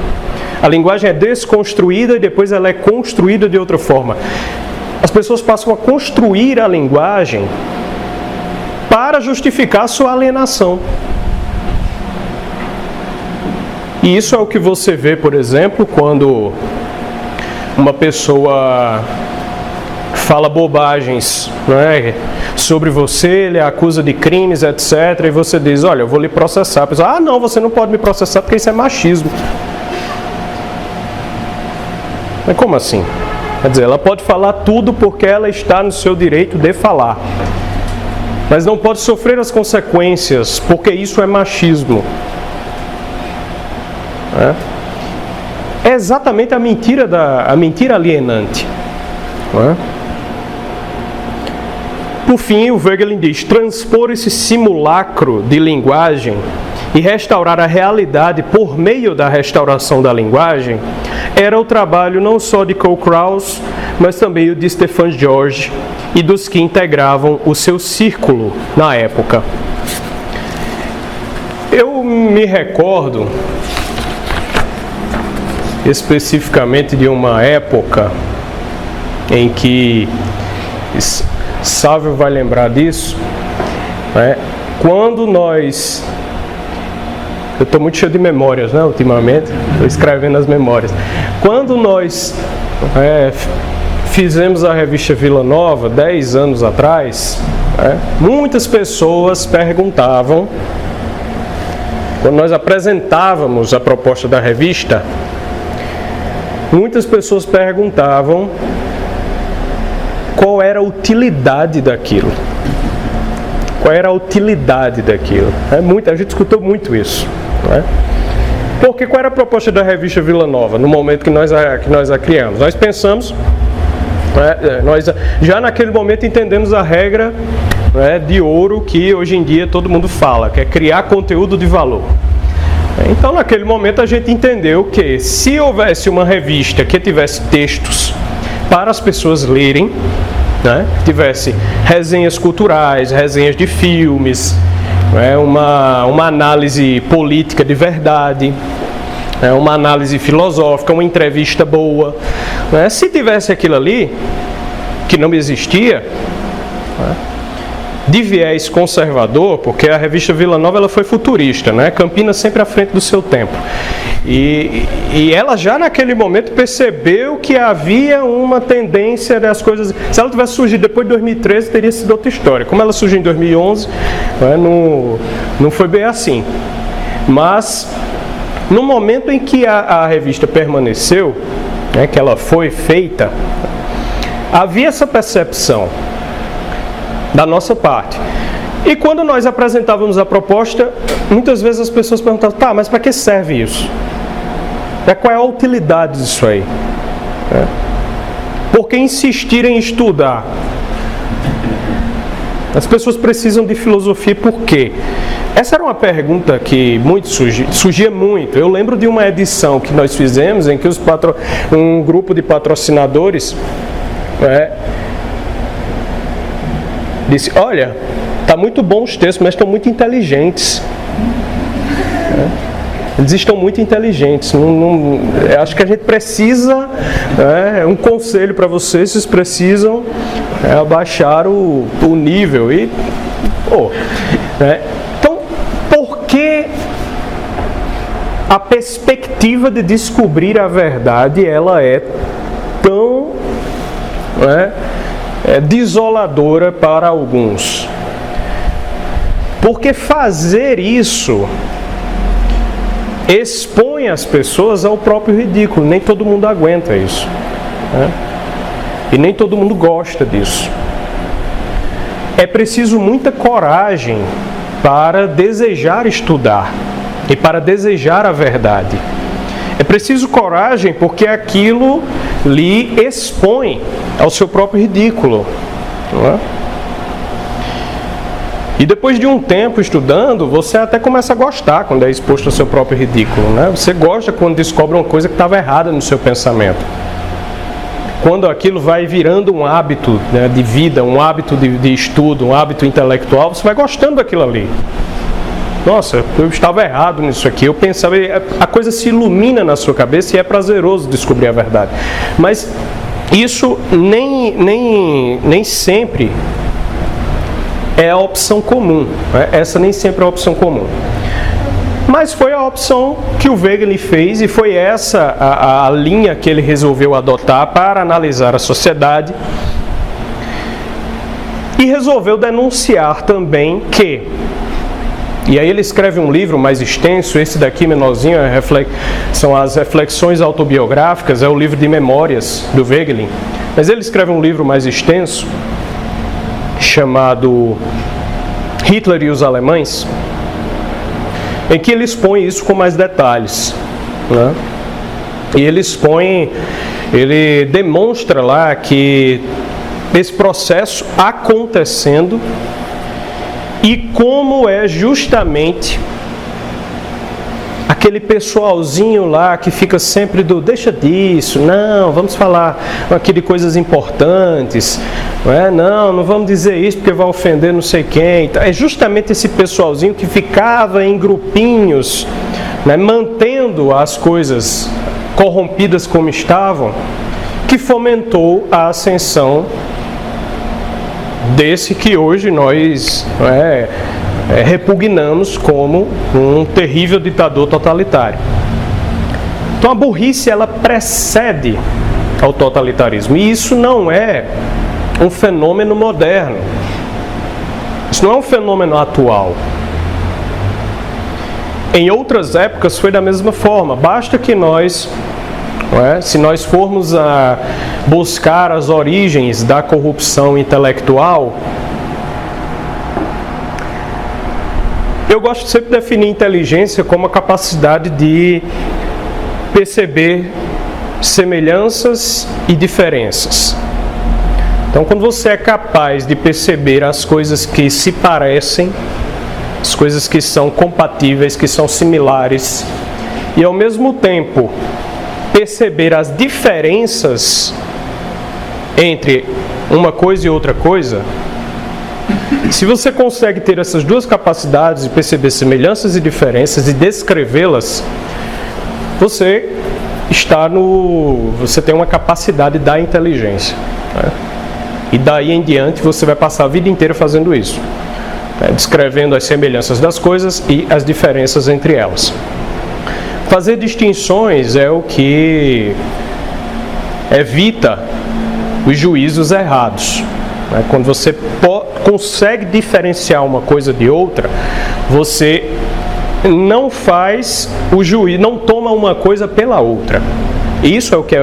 A linguagem é desconstruída e depois ela é construída de outra forma. As pessoas passam a construir a linguagem para justificar a sua alienação. E isso é o que você vê, por exemplo, quando uma pessoa fala bobagens, né, sobre você, ele acusa de crimes, etc. E você diz, olha, eu vou lhe processar. A pessoa, não, você não pode me processar porque isso é machismo. Mas como assim? Quer dizer, ela pode falar tudo porque ela está no seu direito de falar. Mas não pode sofrer as consequências, porque isso é machismo. É exatamente a mentira alienante. Por fim, o Wegelin diz, transpor esse simulacro de linguagem e restaurar a realidade por meio da restauração da linguagem era o trabalho não só de Karl Kraus, mas também o de Stefan George e dos que integravam o seu círculo na época. Eu me recordo especificamente de uma época em que Sávio vai lembrar disso, né? Quando nós... Eu estou muito cheio de memórias, né, ultimamente, estou escrevendo as memórias. Quando nós fizemos a revista Vila Nova, 10 anos atrás, muitas pessoas perguntavam, quando nós apresentávamos a proposta da revista, muitas pessoas perguntavam qual era a utilidade daquilo. Qual era a utilidade daquilo? A gente escutou muito isso. Porque qual era a proposta da revista Vila Nova, no momento que nós a criamos? Nós pensamos, nós já naquele momento entendemos a regra de ouro que hoje em dia todo mundo fala, que é criar conteúdo de valor. Então naquele momento a gente entendeu que se houvesse uma revista que tivesse textos para as pessoas lerem, tivesse resenhas culturais, resenhas de filmes, uma análise política de verdade, uma análise filosófica, uma entrevista boa. Se tivesse aquilo ali, que não existia, de viés conservador, porque a revista Vila Nova ela foi futurista, Campinas sempre à frente do seu tempo. E ela já naquele momento percebeu que havia uma tendência das coisas... Se ela tivesse surgido depois de 2013, teria sido outra história. Como ela surgiu em 2011, não foi bem assim. Mas, no momento em que a revista permaneceu, que ela foi feita, havia essa percepção da nossa parte. E quando nós apresentávamos a proposta, muitas vezes as pessoas perguntavam, tá, mas para que serve isso? Qual é a utilidade disso aí? Por que insistir em estudar? As pessoas precisam de filosofia por quê? Essa era uma pergunta que surgia muito. Eu lembro de uma edição que nós fizemos em que um grupo de patrocinadores disse, olha, está muito bom os textos, mas estão muito inteligentes. Eles estão muito inteligentes. Acho que a gente precisa, um conselho para vocês precisam abaixar o nível. Então, por que a perspectiva de descobrir a verdade ela é tão desoladora para alguns? Porque fazer isso expõe as pessoas ao próprio ridículo. Nem todo mundo aguenta isso, e nem todo mundo gosta disso. É preciso muita coragem para desejar estudar e para desejar a verdade. É preciso coragem porque aquilo lhe expõe ao seu próprio ridículo. E depois de um tempo estudando, você até começa a gostar quando é exposto ao seu próprio ridículo. Você gosta quando descobre uma coisa que estava errada no seu pensamento. Quando aquilo vai virando um hábito de vida, um hábito de estudo, um hábito intelectual, você vai gostando daquilo ali. Nossa, eu estava errado nisso aqui. Eu pensava, a coisa se ilumina na sua cabeça e é prazeroso descobrir a verdade. Mas isso nem sempre é a opção comum. Essa nem sempre é a opção comum. Mas foi a opção que o Wegelin fez e foi essa a linha que ele resolveu adotar para analisar a sociedade. E resolveu denunciar também que... E aí ele escreve um livro mais extenso, esse daqui menorzinho, são as reflexões autobiográficas, é o livro de memórias do Wegelin. Mas ele escreve um livro mais extenso, chamado Hitler e os Alemães, em que ele expõe isso com mais detalhes. E ele demonstra lá que esse processo acontecendo e como é justamente aquele pessoalzinho lá que fica sempre deixa disso, não, vamos falar aqui de coisas importantes, não vamos dizer isso porque vai ofender não sei quem. É justamente esse pessoalzinho que ficava em grupinhos, mantendo as coisas corrompidas como estavam, que fomentou a ascensão desse que hoje nós repugnamos como um terrível ditador totalitário. Então a burrice ela precede ao totalitarismo, e isso não é um fenômeno moderno, isso não é um fenômeno atual. Em outras épocas foi da mesma forma, basta que nós, se nós formos a buscar as origens da corrupção intelectual, eu gosto de sempre definir inteligência como a capacidade de perceber semelhanças e diferenças. Então, quando você é capaz de perceber as coisas que se parecem, as coisas que são compatíveis, que são similares, e ao mesmo tempo perceber as diferenças entre uma coisa e outra coisa, se você consegue ter essas duas capacidades de perceber semelhanças e diferenças e descrevê-las, você tem uma capacidade da inteligência, né? E daí em diante você vai passar a vida inteira fazendo isso, descrevendo as semelhanças das coisas e as diferenças entre elas. Fazer distinções é o que evita os juízos errados. Quando você consegue diferenciar uma coisa de outra, você não faz o juízo, não toma uma coisa pela outra. Isso é o que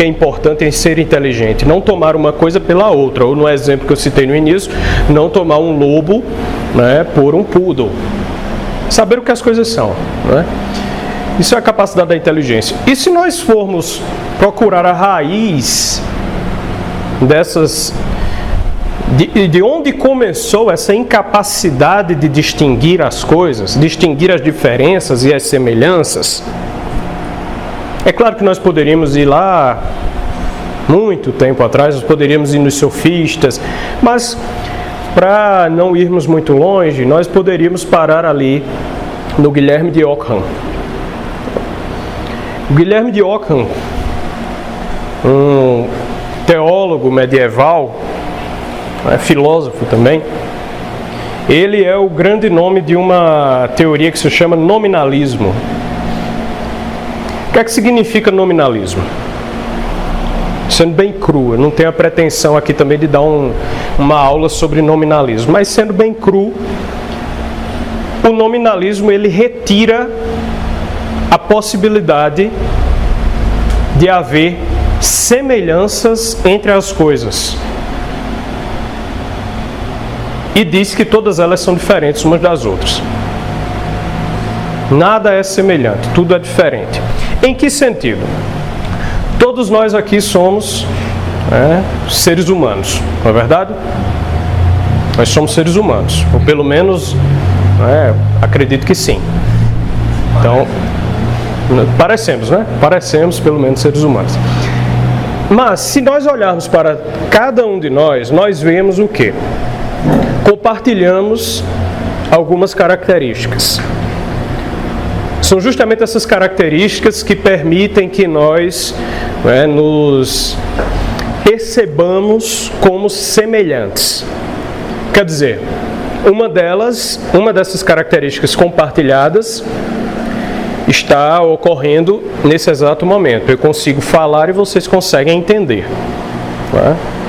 é importante em ser inteligente, não tomar uma coisa pela outra, ou no exemplo que eu citei no início, não tomar um lobo, né, por um poodle. Saber o que as coisas são, né? Isso é a capacidade da inteligência. E se nós formos procurar a raiz dessas, de onde começou essa incapacidade de distinguir as coisas, distinguir as diferenças e as semelhanças, é claro que nós poderíamos ir lá muito tempo atrás, nós poderíamos ir nos sofistas, mas para não irmos muito longe, nós poderíamos parar ali no Guilherme de Ockham. O Guilherme de Ockham, um teólogo medieval, filósofo também, ele é o grande nome de uma teoria que se chama nominalismo. O que é que significa nominalismo? Sendo bem cru, eu não tenho a pretensão aqui também de dar uma aula sobre nominalismo, mas sendo bem cru, o nominalismo ele retira a possibilidade de haver semelhanças entre as coisas. E diz que todas elas são diferentes umas das outras. Nada é semelhante, tudo é diferente. Em que sentido? Todos nós aqui somos seres humanos, não é verdade? Nós somos seres humanos, ou pelo menos acredito que sim. Então, parecemos, né? Parecemos pelo menos seres humanos. Mas se nós olharmos para cada um de nós, nós vemos o quê? Compartilhamos algumas características. São justamente essas características que permitem que nós nos percebamos como semelhantes. Quer dizer, uma dessas características compartilhadas está ocorrendo nesse exato momento. Eu consigo falar e vocês conseguem entender.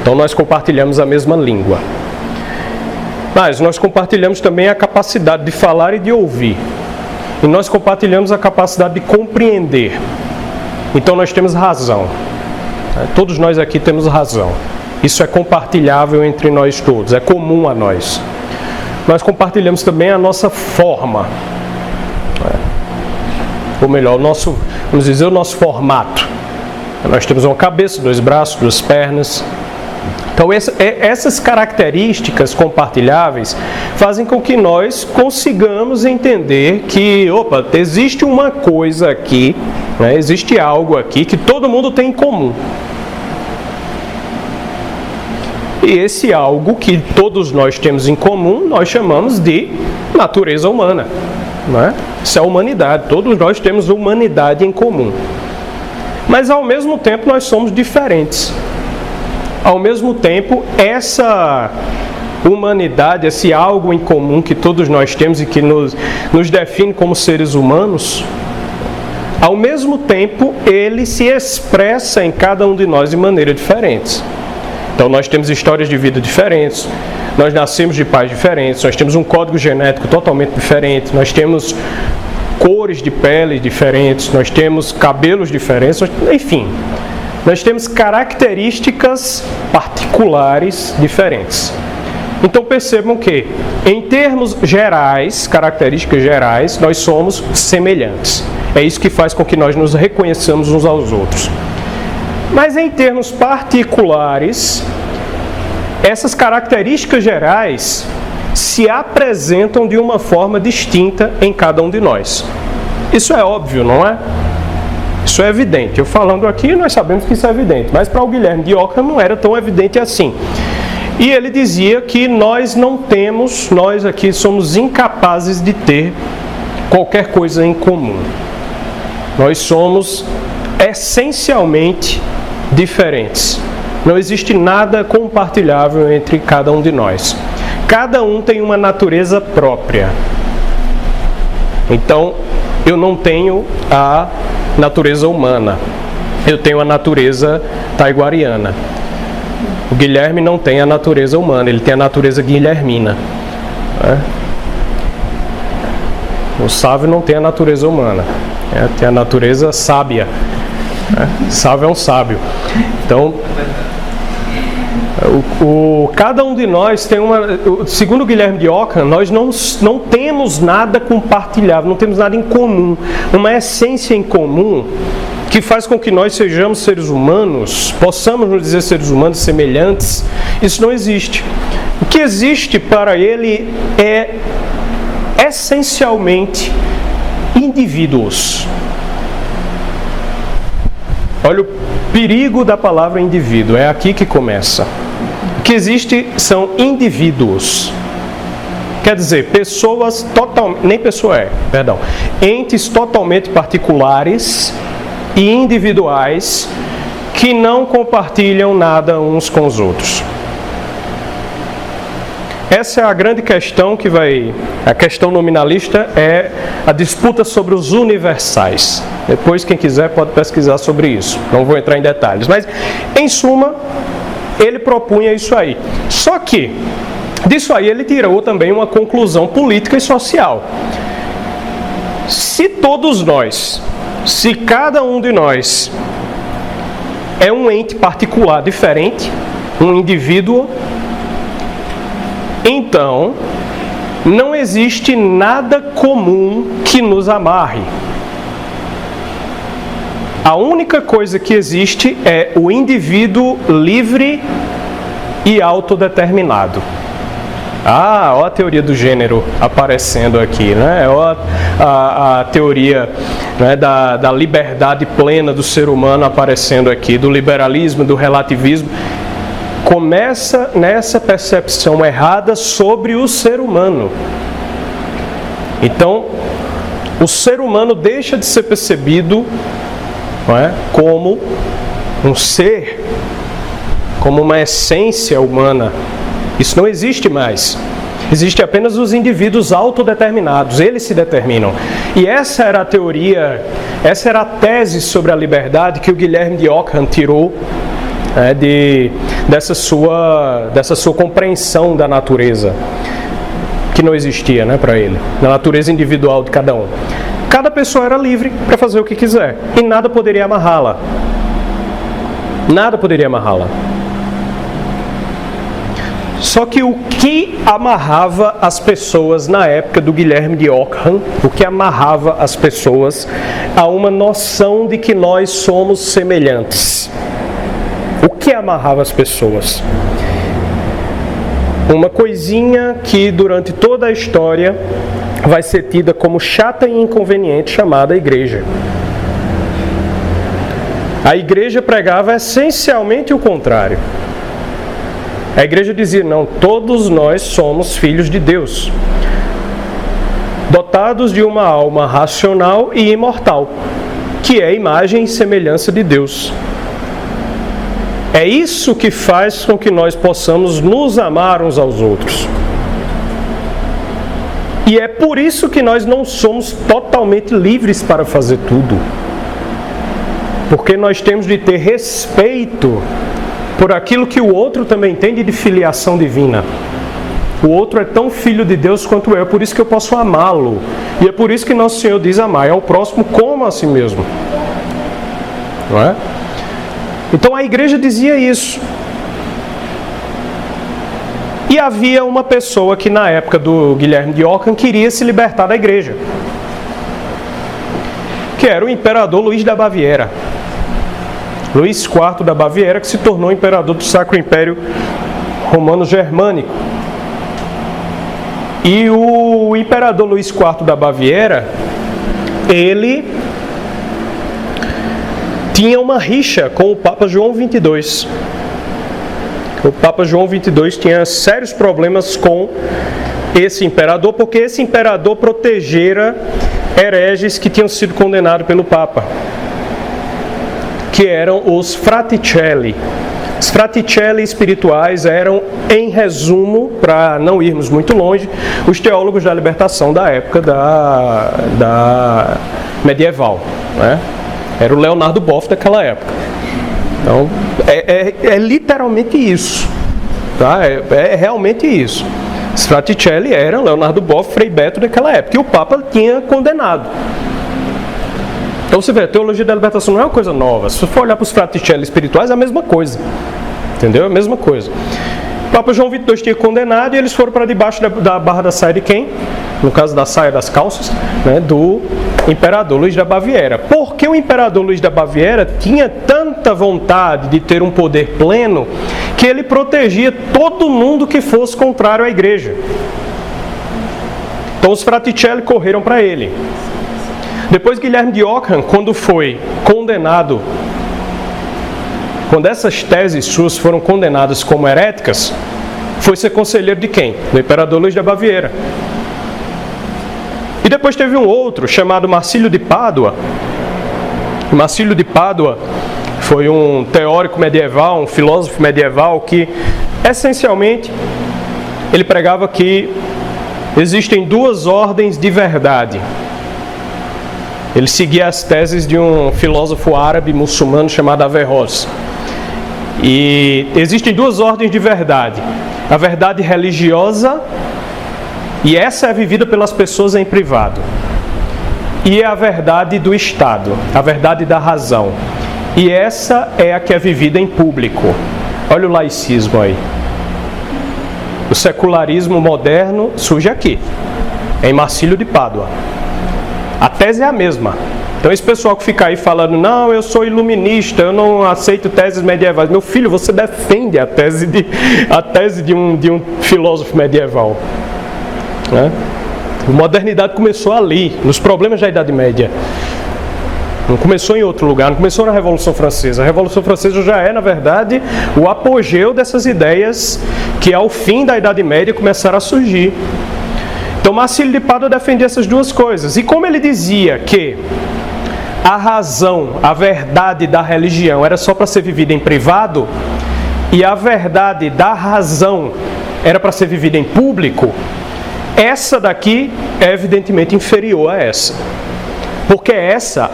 Então nós compartilhamos a mesma língua. Mas nós compartilhamos também a capacidade de falar e de ouvir. E nós compartilhamos a capacidade de compreender. Então nós temos razão. Todos nós aqui temos razão. Isso é compartilhável entre nós todos, é comum a nós. Nós compartilhamos também a nossa forma. Ou melhor, vamos dizer, o nosso formato. Nós temos uma cabeça, 2 braços, 2 pernas. Então essas características compartilháveis fazem com que nós consigamos entender que, existe uma coisa aqui, existe algo aqui que todo mundo tem em comum. E esse algo que todos nós temos em comum, nós chamamos de natureza humana. Isso é a humanidade, todos nós temos humanidade em comum. Mas ao mesmo tempo nós somos diferentes. Ao mesmo tempo, essa humanidade, esse algo em comum que todos nós temos e que nos define como seres humanos, ao mesmo tempo ele se expressa em cada um de nós de maneira diferente. Então nós temos histórias de vida diferentes, nós nascemos de pais diferentes, nós temos um código genético totalmente diferente, nós temos cores de pele diferentes, nós temos cabelos diferentes, enfim, nós temos características particulares diferentes. Então percebam que, em termos gerais, características gerais, nós somos semelhantes. É isso que faz com que nós nos reconheçamos uns aos outros. Mas em termos particulares, essas características gerais se apresentam de uma forma distinta em cada um de nós. Isso é óbvio, não é? Isso é evidente. Eu falando aqui, nós sabemos que isso é evidente, mas para o Guilherme de Ockham não era tão evidente assim. E ele dizia que nós aqui somos incapazes de ter qualquer coisa em comum. Nós somos essencialmente diferentes. Não existe nada compartilhável entre cada um de nós. Cada um tem uma natureza própria. Então, eu não tenho a natureza humana. Eu tenho a natureza taiguariana. O Guilherme não tem a natureza humana, ele tem a natureza guilhermina. O sábio não tem a natureza humana, tem a natureza sábia. Sábio é um sábio. Então, cada um de nós tem segundo Guilherme de Ockham, nós não temos nada compartilhável, não temos nada em comum, uma essência em comum que faz com que nós sejamos seres humanos, possamos nos dizer seres humanos semelhantes. Isso não existe. O que existe para ele é essencialmente indivíduos. Olha o perigo da palavra indivíduo, é aqui que começa. O que existe são indivíduos. Quer dizer, pessoas entes totalmente particulares e individuais que não compartilham nada uns com os outros. Essa é a grande questão a questão nominalista é a disputa sobre os universais. Depois, quem quiser pode pesquisar sobre isso. Não vou entrar em detalhes. Mas, em suma, ele propunha isso aí. Só que, disso aí ele tirou também uma conclusão política e social. Se cada um de nós é um ente particular diferente, um indivíduo, então não existe nada comum que nos amarre. A única coisa que existe é o indivíduo livre e autodeterminado. Olha a teoria do gênero aparecendo aqui, né? Olha a teoria, né, da liberdade plena do ser humano aparecendo aqui, do liberalismo, do relativismo. Começa nessa percepção errada sobre o ser humano. Então, o ser humano deixa de ser percebido, não é, como um ser, como uma essência humana. Isso não existe mais. Existem apenas os indivíduos autodeterminados, eles se determinam. E essa era a teoria, essa era a tese sobre a liberdade que o Guilherme de Ockham tirou dessa sua compreensão da natureza, que não existia, né, para ele, da natureza individual de cada um. Cada pessoa era livre para fazer o que quiser e nada poderia amarrá-la. Nada poderia amarrá-la. Só que o que amarrava as pessoas na época do Guilherme de Ockham, o que amarrava as pessoas a uma noção de que nós somos semelhantes. O que amarrava as pessoas? Uma coisinha que durante toda a história vai ser tida como chata e inconveniente, chamada igreja. A igreja pregava essencialmente o contrário. A igreja dizia, não, todos nós somos filhos de Deus, dotados de uma alma racional e imortal. que é imagem e semelhança de Deus. É isso que faz com que nós possamos nos amar uns aos outros. E é por isso que nós não somos totalmente livres para fazer tudo. Porque nós temos de ter respeito por aquilo que o outro também tem de filiação divina. O outro é tão filho de Deus quanto eu, é por isso que eu posso amá-lo. E é por isso que Nosso Senhor diz amar ao próximo como a si mesmo. Não é? Então a igreja dizia isso. E havia uma pessoa que na época do Guilherme de Ockham queria se libertar da igreja, que era o imperador Luís da Baviera. Luís IV da Baviera, que se tornou imperador do Sacro Império Romano Germânico. E o imperador Luís IV da Baviera, ele tinha uma rixa com o Papa João XXII. O Papa João XXII tinha sérios problemas com esse imperador, porque esse imperador protegera hereges que tinham sido condenados pelo Papa, que eram os fraticelli. Os fraticelli espirituais eram, em resumo, para não irmos muito longe, os teólogos da libertação da época da medieval, né? Era o Leonardo Boff daquela época. Então, é literalmente isso. Tá? É realmente isso. Os fraticelli eram Leonardo Boff, Frei Beto daquela época. E o Papa tinha condenado. Então você vê, a teologia da libertação não é uma coisa nova. Se você for olhar para os fraticelli espirituais, é a mesma coisa. Entendeu? É a mesma coisa. O Papa João XXII tinha condenado e eles foram para debaixo da barra da saia de quem? No caso da saia das calças, né, do imperador Luís da Baviera. Porque o imperador Luís da Baviera tinha tanta vontade de ter um poder pleno que ele protegia todo mundo que fosse contrário à igreja. Então os fraticelli correram para ele. Depois Guilherme de Ockham, quando foi condenado, quando essas teses suas foram condenadas como heréticas, foi ser conselheiro de quem? Do imperador Luís da Baviera. E depois teve um outro, chamado Marcílio de Pádua. Marcílio de Pádua foi um teórico medieval, um filósofo medieval que, essencialmente, ele pregava que existem duas ordens de verdade. Ele seguia as teses de um filósofo árabe muçulmano chamado Averroes. E existem duas ordens de verdade. A verdade religiosa, e essa é vivida pelas pessoas em privado. E a verdade do Estado, a verdade da razão. E essa é a que é vivida em público. Olha o laicismo aí. O secularismo moderno surge aqui, em Marcílio de Pádua. A tese é a mesma. Então esse pessoal que fica aí falando, não, eu sou iluminista, eu não aceito teses medievais. Meu filho, você defende a tese de um filósofo medieval. Né? A modernidade começou ali, nos problemas da Idade Média. Não começou em outro lugar, não começou na Revolução Francesa. A Revolução Francesa já é, na verdade, o apogeu dessas ideias que ao fim da Idade Média começaram a surgir. Então Marcílio de Pádua defendia essas duas coisas. E como ele dizia que a razão, a verdade da religião era só para ser vivida em privado, e a verdade da razão era para ser vivida em público, essa daqui é evidentemente inferior a essa. Porque essa,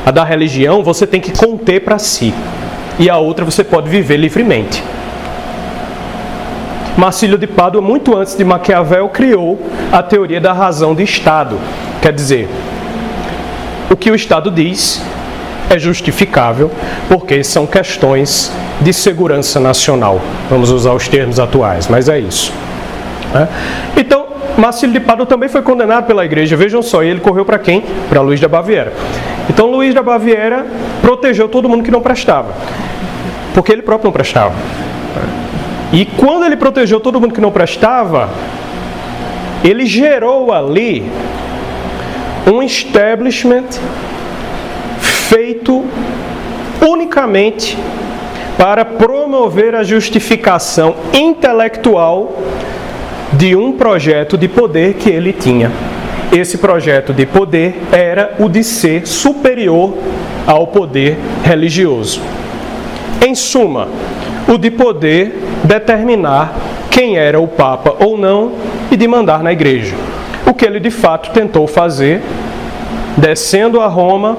a da religião, você tem que conter para si. E a outra você pode viver livremente. Marcílio de Pádua, muito antes de Maquiavel, criou a teoria da razão de Estado. Quer dizer, o que o Estado diz é justificável porque são questões de segurança nacional. Vamos usar os termos atuais, mas é isso. Então, Marcílio de Pádua também foi condenado pela igreja. Vejam só, ele correu para quem? Para Luís da Baviera. Então Luís da Baviera protegeu todo mundo que não prestava, porque ele próprio não prestava. E quando ele protegeu todo mundo que não prestava, ele gerou ali um establishment feito unicamente para promover a justificação intelectual de um projeto de poder que ele tinha. esse projeto de poder era o de ser superior ao poder religioso. Em suma, o de poder determinar quem era o Papa ou não e de mandar na igreja. O que ele de fato tentou fazer, descendo a Roma,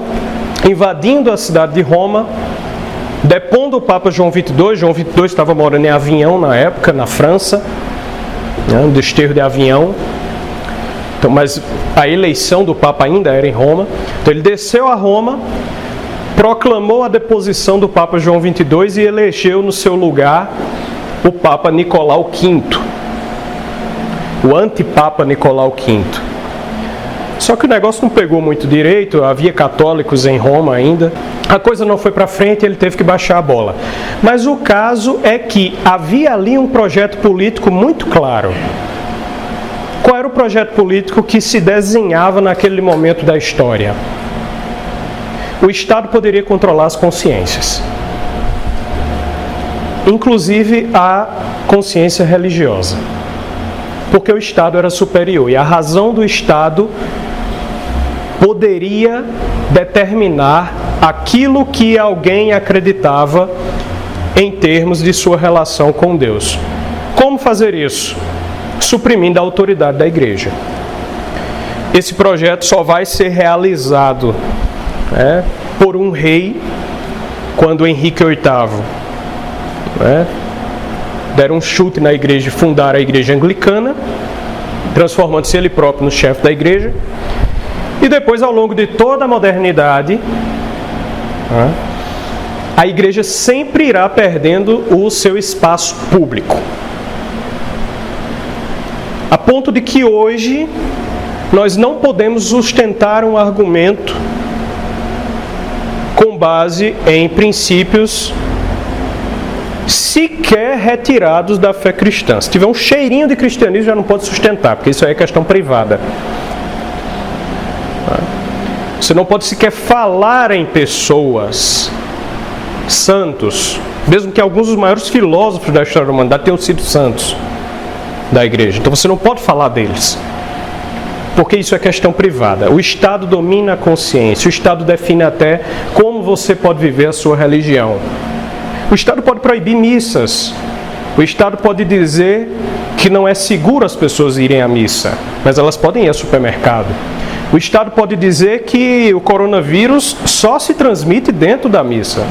invadindo a cidade de Roma, depondo o Papa João XXII. João XXII estava morando em Avignon na época, na França, no desterro de Avignon. Então, mas a eleição do Papa ainda era em Roma. Então ele desceu a Roma, proclamou a deposição do Papa João XXII e elegeu no seu lugar o Papa Nicolau V, o antipapa Nicolau V. Só que o negócio não pegou muito direito, havia católicos em Roma ainda, a coisa não foi para frente, ele teve que baixar a bola. Mas o caso é que havia ali um projeto político muito claro. Qual era o projeto político que se desenhava naquele momento da história? O Estado poderia controlar as consciências, inclusive a consciência religiosa, porque o Estado era superior e a razão do Estado poderia determinar aquilo que alguém acreditava em termos de sua relação com Deus. Como fazer isso? Suprimindo a autoridade da igreja. Esse projeto só vai ser realizado por um rei quando Henrique VIII deram um chute na igreja e fundaram a igreja anglicana, transformando-se ele próprio no chefe da igreja. E depois, ao longo de toda a modernidade, a igreja sempre irá perdendo o seu espaço público. A ponto de que hoje nós não podemos sustentar um argumento com base em princípios sequer retirados da fé cristã. Se tiver um cheirinho de cristianismo, já não pode sustentar, porque isso aí é questão privada. Você não pode sequer falar em pessoas, santos, mesmo que alguns dos maiores filósofos da história da humanidade tenham sido santos da igreja. Então você não pode falar deles, porque isso é questão privada. O Estado domina a consciência, o Estado define até como você pode viver a sua religião. O Estado pode proibir missas, o Estado pode dizer que não é seguro as pessoas irem à missa, mas elas podem ir ao supermercado. O Estado pode dizer que o coronavírus só se transmite dentro da missa.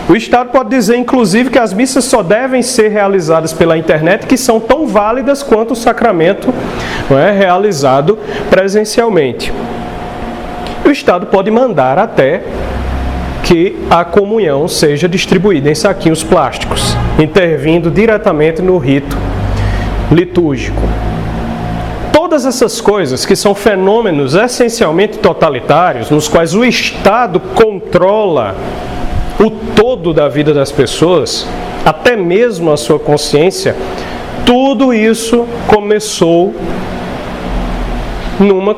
O Estado pode dizer, inclusive, que as missas só devem ser realizadas pela internet, que são tão válidas quanto o sacramento realizado presencialmente. O Estado pode mandar até que a comunhão seja distribuída em saquinhos plásticos, intervindo diretamente no rito litúrgico. Todas essas coisas que são fenômenos essencialmente totalitários, nos quais o Estado controla o todo da vida das pessoas, até mesmo a sua consciência, tudo isso começou numa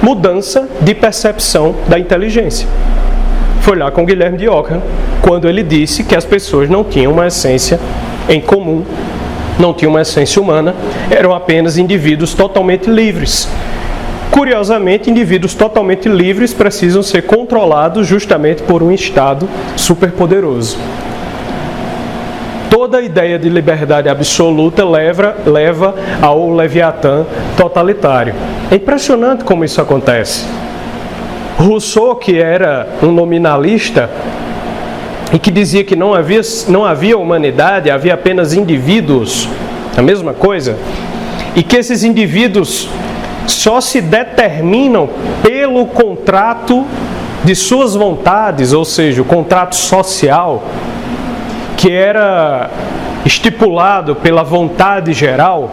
mudança de percepção da inteligência. Foi lá com Guilherme de Ockham, quando ele disse que as pessoas não tinham uma essência em comum, não tinham uma essência humana, eram apenas indivíduos totalmente livres. Curiosamente, indivíduos totalmente livres precisam ser controlados justamente por um Estado superpoderoso. Toda a ideia de liberdade absoluta leva ao Leviatã totalitário. É impressionante como isso acontece. Rousseau, que era um nominalista e que dizia que não havia humanidade, havia apenas indivíduos, a mesma coisa, e que esses indivíduos só se determinam pelo contrato de suas vontades, ou seja, o contrato social, que era estipulado pela vontade geral,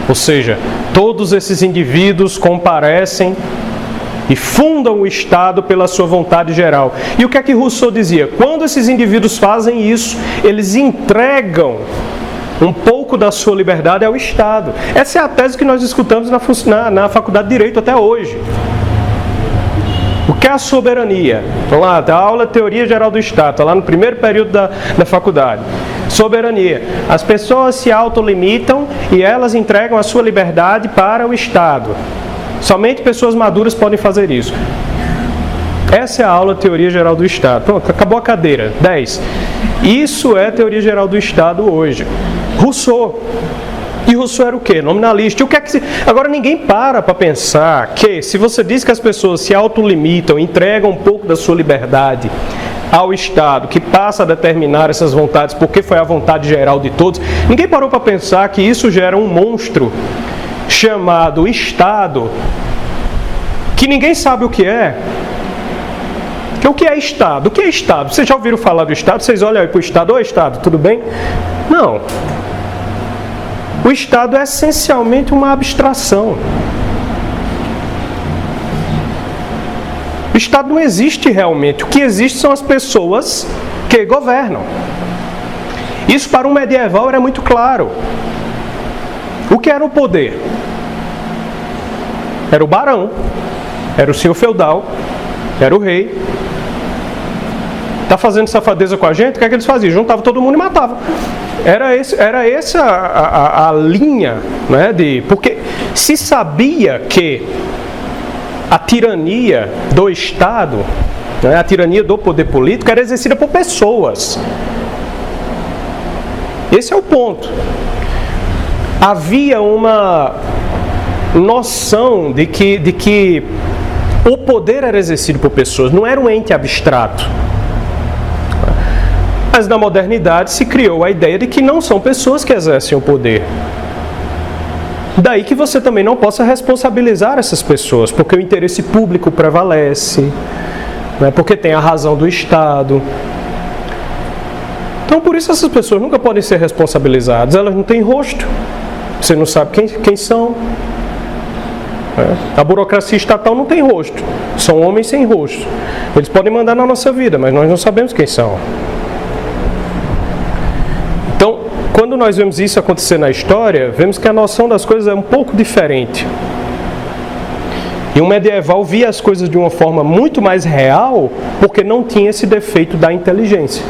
ou seja, todos esses indivíduos comparecem e fundam o Estado pela sua vontade geral. E o que é que Rousseau dizia? Quando esses indivíduos fazem isso, eles entregam um pouco da sua liberdade ao Estado. Essa é a tese que nós discutamos na Faculdade de Direito até hoje. O que é a soberania? Então lá, a aula Teoria Geral do Estado, está lá no primeiro período da faculdade. Soberania. As pessoas se autolimitam e elas entregam a sua liberdade para o Estado. Somente pessoas maduras podem fazer isso. Essa é a aula de Teoria Geral do Estado. Pronto, acabou a cadeira. 10. Isso é Teoria Geral do Estado hoje. Rousseau. E Rousseau era o quê? Nominalista. O que é que Agora ninguém para pensar que se você diz que as pessoas se autolimitam, entregam um pouco da sua liberdade ao Estado, que passa a determinar essas vontades porque foi a vontade geral de todos, ninguém parou para pensar que isso gera um monstro chamado Estado, que ninguém sabe o que é. O que é Estado? O que é Estado? Vocês já ouviram falar do Estado? Vocês olham aí para o Estado, oi Estado, tudo bem? Não. O Estado é essencialmente uma abstração. O Estado não existe realmente. O que existe são as pessoas que governam. Isso para um medieval era muito claro. O que era o poder? Era o barão, era o senhor feudal, era o rei. Está fazendo safadeza com a gente? O que é que eles faziam? Juntavam todo mundo e matavam. Era essa a linha, né, porque se sabia que a tirania do Estado, né, a tirania do poder político era exercida por pessoas. Esse é o ponto. Havia uma noção de que o poder era exercido por pessoas, não era um ente abstrato. Mas na modernidade se criou a ideia de que não são pessoas que exercem o poder. Daí que você também não possa responsabilizar essas pessoas, porque o interesse público prevalece, né, porque tem a razão do Estado. Então por isso essas pessoas nunca podem ser responsabilizadas, elas não têm rosto, você não sabe quem são. A burocracia estatal não tem rosto, são homens sem rosto. Eles podem mandar na nossa vida, mas nós não sabemos quem são. Então, quando nós vemos isso acontecer na história, vemos que a noção das coisas é um pouco diferente. E o medieval via as coisas de uma forma muito mais real, porque não tinha esse defeito da inteligência.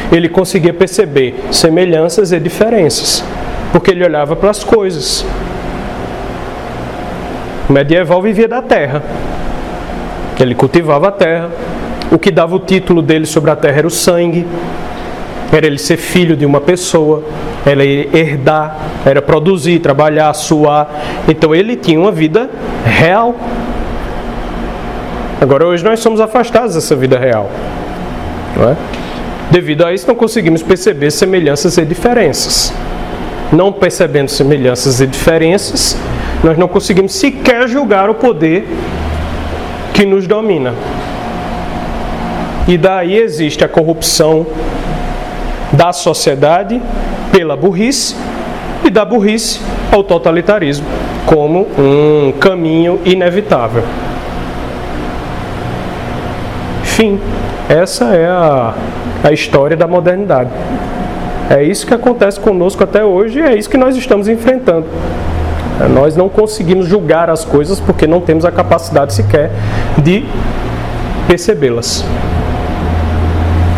Ele conseguia perceber semelhanças e diferenças, porque ele olhava para as coisas. O medieval vivia da terra. Ele cultivava a terra. O que dava o título dele sobre a terra era o sangue. Era ele ser filho de uma pessoa, era ele herdar, era produzir, trabalhar, suar. Então ele tinha uma vida real. Agora hoje nós somos afastados dessa vida real, não é? Devido a isso não conseguimos perceber semelhanças e diferenças. Não percebendo semelhanças e diferenças, nós não conseguimos sequer julgar o poder que nos domina. E daí existe a corrupção da sociedade pela burrice e da burrice ao totalitarismo como um caminho inevitável. Fim. Essa é a história da modernidade. É isso que acontece conosco até hoje e é isso que nós estamos enfrentando. Nós não conseguimos julgar as coisas porque não temos a capacidade sequer de percebê-las.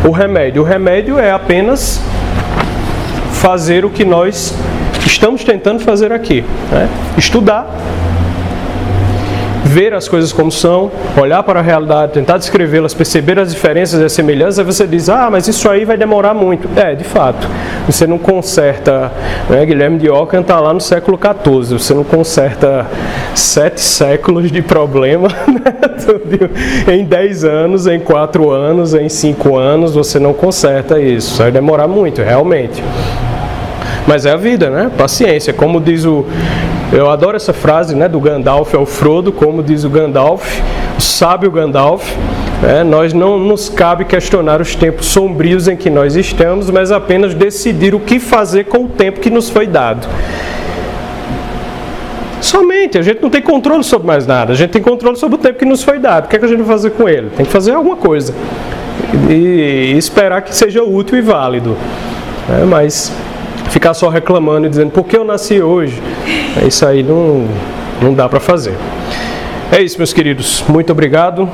O remédio é apenas fazer o que nós estamos tentando fazer aqui, né? Estudar, ver as coisas como são, olhar para a realidade, tentar descrevê-las, perceber as diferenças e as semelhanças. Aí você diz, mas isso aí vai demorar muito. De fato, você não conserta, né? Guilherme de Ockham está lá no século XIV, você não conserta 7 séculos de problema, né? Em 10 anos, em 4 anos, em 5 anos, você não conserta isso, vai demorar muito, realmente. Mas é a vida, né? Paciência, como diz eu adoro essa frase, né, do Gandalf ao Frodo, como diz o Gandalf, o sábio Gandalf, né, nós não nos cabe questionar os tempos sombrios em que nós estamos, mas apenas decidir o que fazer com o tempo que nos foi dado. Somente, a gente não tem controle sobre mais nada, a gente tem controle sobre o tempo que nos foi dado. O que é que a gente vai fazer com ele? Tem que fazer alguma coisa e esperar que seja útil e válido, né, mas ficar só reclamando e dizendo, por que eu nasci hoje? Isso aí não dá para fazer. É isso, meus queridos. Muito obrigado.